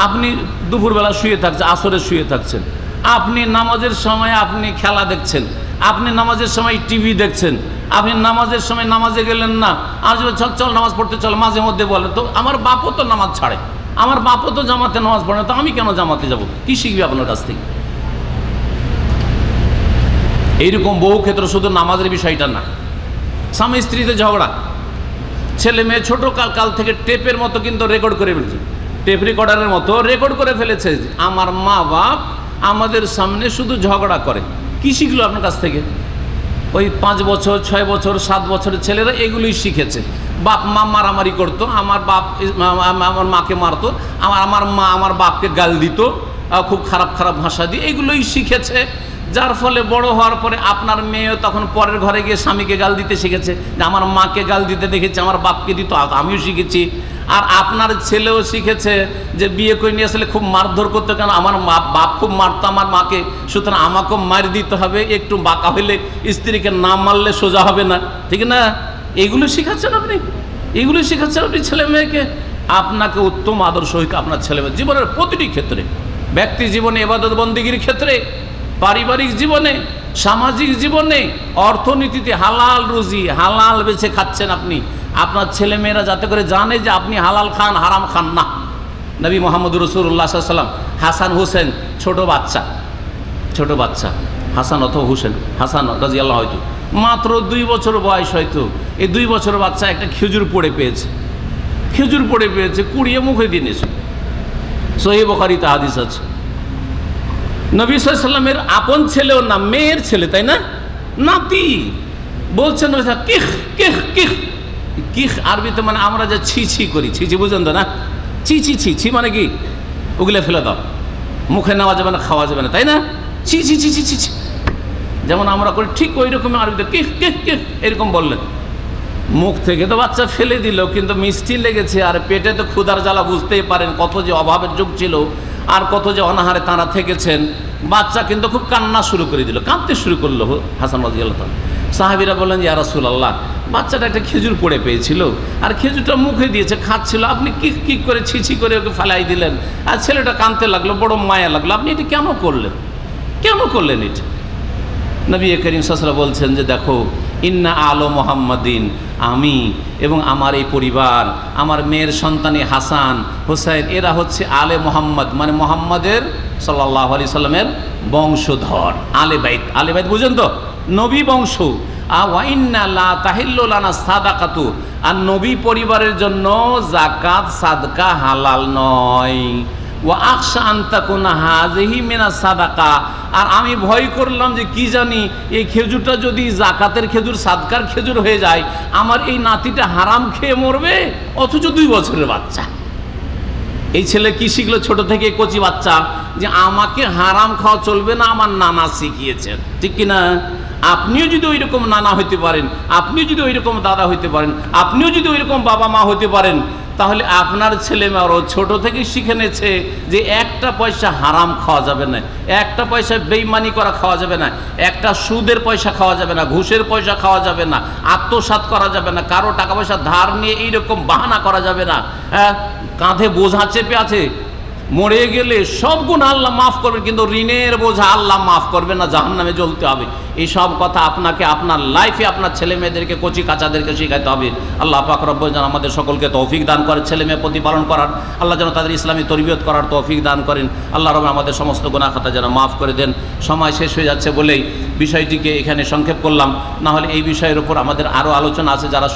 আপনি দুপুরবেলা শুয়ে থাকছেন, আসরে শুয়ে থাকছেন, আপনি নামাজের সময় আপনি খেলা দেখছেন, আপনি নামাজের সময় টিভি দেখছেন, আপনি নামাজের সময় নামাজে গেলেন না, আজ চল নামাজ পড়তে চল, মাঝে মধ্যে বলে তো আমার বাপও তো নামাজ ছাড়ে, আমার বাপও তো জামাতে নামাজ পড়ে না, তো আমি কেন জামাতে যাব? কি শিখবে আপনার কাছ থেকে? এইরকম বহু ক্ষেত্র, শুধু নামাজের বিষয়টা না, স্বামী স্ত্রীতে ঝগড়া, ছেলে মেয়ে ছোট কাল থেকে টেপের মতো কিন্তু রেকর্ড করে ফেলেছে, টেপ রেকর্ডারের মতো রেকর্ড করে ফেলেছে। আমার মা বাপ আমাদের সামনে শুধু ঝগড়া করে। কি শিখলো আপনার কাছ থেকে? ওই 5 বছর 6 বছর 7 বছরের ছেলেরা এগুলোই শিখেছে। বাপ মা মারামারি করতো, আমার বাপ আমার মাকে মারতো, আমার মা আমার বাপকে গাল দিত খুব খারাপ ভাষা দিয়ে, এগুলোই শিখেছে। যার ফলে বড় হওয়ার পরে আপনার মেয়ে তখন পরের ঘরে গিয়ে স্বামীকে গাল দিতে শিখেছে, যে আমার মাকে গাল দিতে দেখেছি, আমার বাপকে দিত, আমিও শিখেছি। আর আপনার ছেলেও শিখেছে যে বিয়ে করে নিয়ে আসলে খুব মারধর করতে, কেন আমার বাপ খুব মারতো আমার মাকে, সুতরাং আমাকেও মার দিতে হবে, একটু বাঁকা হইলে স্ত্রীকে না মারলে সোজা হবে না, ঠিক না? এগুলো শিখাচ্ছেন আপনি, এগুলো শিখাচ্ছেন আপনি ছেলে মেয়েকে। আপনাকে উত্তম আদর্শ হইতে আপনার ছেলে মেয়ে জীবনের প্রতিটি ক্ষেত্রে, ব্যক্তি জীবনে, ইবাদত বন্দেগীর ক্ষেত্রে, পারিবারিক জীবনে, সামাজিক জীবনে, অর্থনীতিতে হালাল রুজি হালাল বেছে খাচ্ছেন আপনি। আপনার ছেলেমেয়েরা যাতে করে জানে যে আপনি হালাল খান, হারাম খান না। নবী মোহাম্মদ রাসূলুল্লাহ সাল্লাল্লাহু আলাইহি ওয়াসাল্লাম, হাসান হোসেন ছোট বাচ্চা হাসান অথবা হোসেন, হাসান রাদিয়াল্লাহু আনহু মাত্র 2 বছর বয়স, হয়তো এই 2 বছর বাচ্চা একটা খেজুর পড়ে পেয়েছে, কুড়িয়ে মুখে দিয়ে নিয়েছে। সহিহ বুখারীতে হাদিস আছে। নবী সাল্লাল্লাহু আলাইহি ওয়াসাল্লামের আপন ছেলেও না, মেয়ের ছেলে, তাই না, নাতি, বলছেন কিখ কিখ কিখ। কিখ আরবিতে মানে আমরা যা ছি ছি করি, ছি ছি বুঝেন তো না? ছি ছি ছি ছি মানে কি? ওগুলো ফেলে দাও, মুখে নেওয়া যাবে না, খাওয়া যাবে না, তাই না? ছি ছি ছি ছি ছি ছি, যেমন আমরা করি ঠিক ওই রকম আরবিতে কিখ কিখ কিখ এরকম বললেন। মুখ থেকে তো বাচ্চা ফেলে দিল, কিন্তু মিষ্টি লেগেছে, আর পেটে তো ক্ষুধার জ্বালা, বুঝতেই পারেন কত যে অভাবের যুগ ছিল, আর কত যে অনাহারে তাঁরা থেকেছেন। বাচ্চা কিন্তু খুব কান্না শুরু করে দিল, কাঁদতে শুরু করলো হাসান রাদিয়াল্লাহু তাআলা। সাহাবীরা বললেন, ইয়া রাসূলুল্লাহ, বাচ্চাটা একটা খেজুর পড়ে পেয়েছিল, আর খেজুরটা মুখে দিয়েছে, খাচ্ছিল, আপনি কি করে ছিছি করে ওকে ফেলাই দিলেন, আর ছেলেটা কাঁদতে লাগলো, বড় মায়া লাগলো, আপনি এটা কেন করলেন এটা? নবী করিম সাল্লাল্লাহু আলাইহি ওয়াসাল্লাম বলছেন যে দেখো, ইন্না আলো মুহাম্মাদিন, আমি এবং আমার এই পরিবার, আমার মেয়ের সন্তানী হাসান হোসেন, এরা হচ্ছে আলে মোহাম্মদ, মানে মোহাম্মদের সাল্লাল্লাহু আলাইহি সাল্লামের বংশধর, আলে বাইত বুঝেন তো, নবী বংশ। ওয়া ইন্না লা তাহিল্লু লানা সাদাকাতু, আর নবী পরিবারের জন্য যাকাত সাদকা হালাল নয়। ওয়া আখশা আন তাকুনা হাযিহি মিনাস সাদাকা, আর আমি ভয় করলাম যে কি জানি এই খেজুরটা যদি যাকাতের খেজুর, সাদকার খেজুর হয়ে যায়, আমার এই নাতিটা হারাম খেয়ে মরবে, অথচ 2 বছরের বাচ্চা। এই ছেলে কি শিখলো ছোট থেকে, কচি বাচ্চা, যে আমাকে হারাম খাওয়া চলবে না, আমার নানা শিখিয়েছেন, ঠিক কিনা? আপনিও যদি ওই রকম নানা হইতে পারেন, আপনিও যদি ওই রকম দাদা হইতে পারেন, আপনিও যদি ওই রকম বাবা মা হইতে পারেন, তাহলে আপনার ছেলে মেয়েরাও ছোট থেকে শিখে নিয়েছে যে একটা পয়সা হারাম খাওয়া যাবে না, একটা পয়সা বেইমানি করা খাওয়া যাবে না, একটা সুদের পয়সা খাওয়া যাবে না, ঘুষের পয়সা খাওয়া যাবে না, আত্মসাৎ করা যাবে না, কারো টাকা পয়সা ধার নিয়ে এইরকম বাহানা করা যাবে না। কাঁধে বোঝা চেপে আছে, মরে গেলে সব গুনাহ আল্লাহ মাফ করবেন, কিন্তু ঋণের বোঝা আল্লাহ মাফ করবেন না, জাহান্নামে জ্বলতে হবে। এই সব কথা আপনাকে আপনার লাইফে আপনার ছেলে মেয়েদেরকে, কচি কাচাদেরকে শেখাতে হবে। আল্লাহ পাক রব্বুল যেন আমাদের সকলকে তৌফিক দান করেন ছেলে মেয়ে প্রতিপালন করার, আল্লাহ যেন তাদের ইসলামী তরবিয়ত করার তৌফিক দান করেন। আল্লাহ রব আমাদের সমস্ত গুনাহ খাতা যেন মাফ করে দেন। সময় শেষ হয়ে যাচ্ছে বলেই বিষয়টিকে এখানে সংক্ষেপ করলাম, না হলে এই বিষয়ের উপর আমাদের আরও আলোচনা আছে, যারা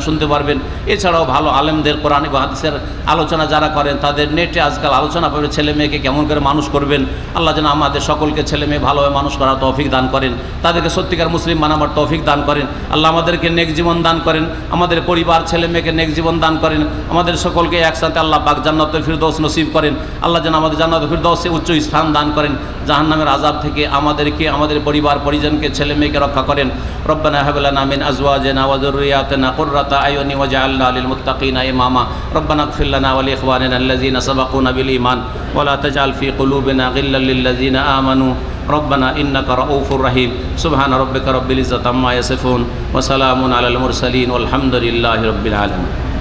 শুনতে পারবেন। এছাড়াও ভালো আলেমদের কোরআন এবং হাদিসের আলোচনা যারা করেন, তাদের নেটে আজকাল আলোচনা না পাবে ছেলে মেয়েকে কেমন করে মানুষ করবেন। আল্লাহ যেন আমাদের সকলকে ছেলে মেয়ে ভালোভাবে মানুষ করার তৌফিক দান করেন, তাদেরকে সত্যিকার মুসলিম বানাবার তৌফিক দান করেন। আল্লাহ আমাদেরকে নেক জীবন দান করেন, আমাদের পরিবার ছেলে মেয়েকে নেক জীবন দান করেন, আমাদের সকলকে একসাথে আল্লাহ পাক জান্নাতুল ফিরদৌস নসিব করেন। আল্লাহ যেন আমাদের জান্নাতুল ফিরদৌসে উচ্চ স্থান দান করেন, জাহান্নামের আযাব থেকে আমাদেরকে, আমাদের পরিবার পরিজনকে, ছেলে মেয়েকে রক্ষা করেন। রব্বানা হাব লানা মিন আজওয়াজিনা ওয়া যুররিয়াতিনা কুররাতা আয়ুনি ওয়াজআলনা লিল মুত্তাকিনা ইমামা। রব্বানা ইগফির লানা ওয়া লিইখওয়ানিনা আল্লাযিনা সাবাকুনা বিল ঈমান ওয়া লা তাজআল ফি কুলুবিনা গিল্লাল লিল্লাযিনা আমানু রব্বানা ইন্নাকা রাউফুর রহিম। সুবহানা রাব্বিকা রাব্বিল ইজ্জাতি আম্মা ইয়াসিফুন ওয়া সালামুন আলাল মুরসালিন ওয়াল হামদুলিল্লাহি রাব্বিল আলামিন।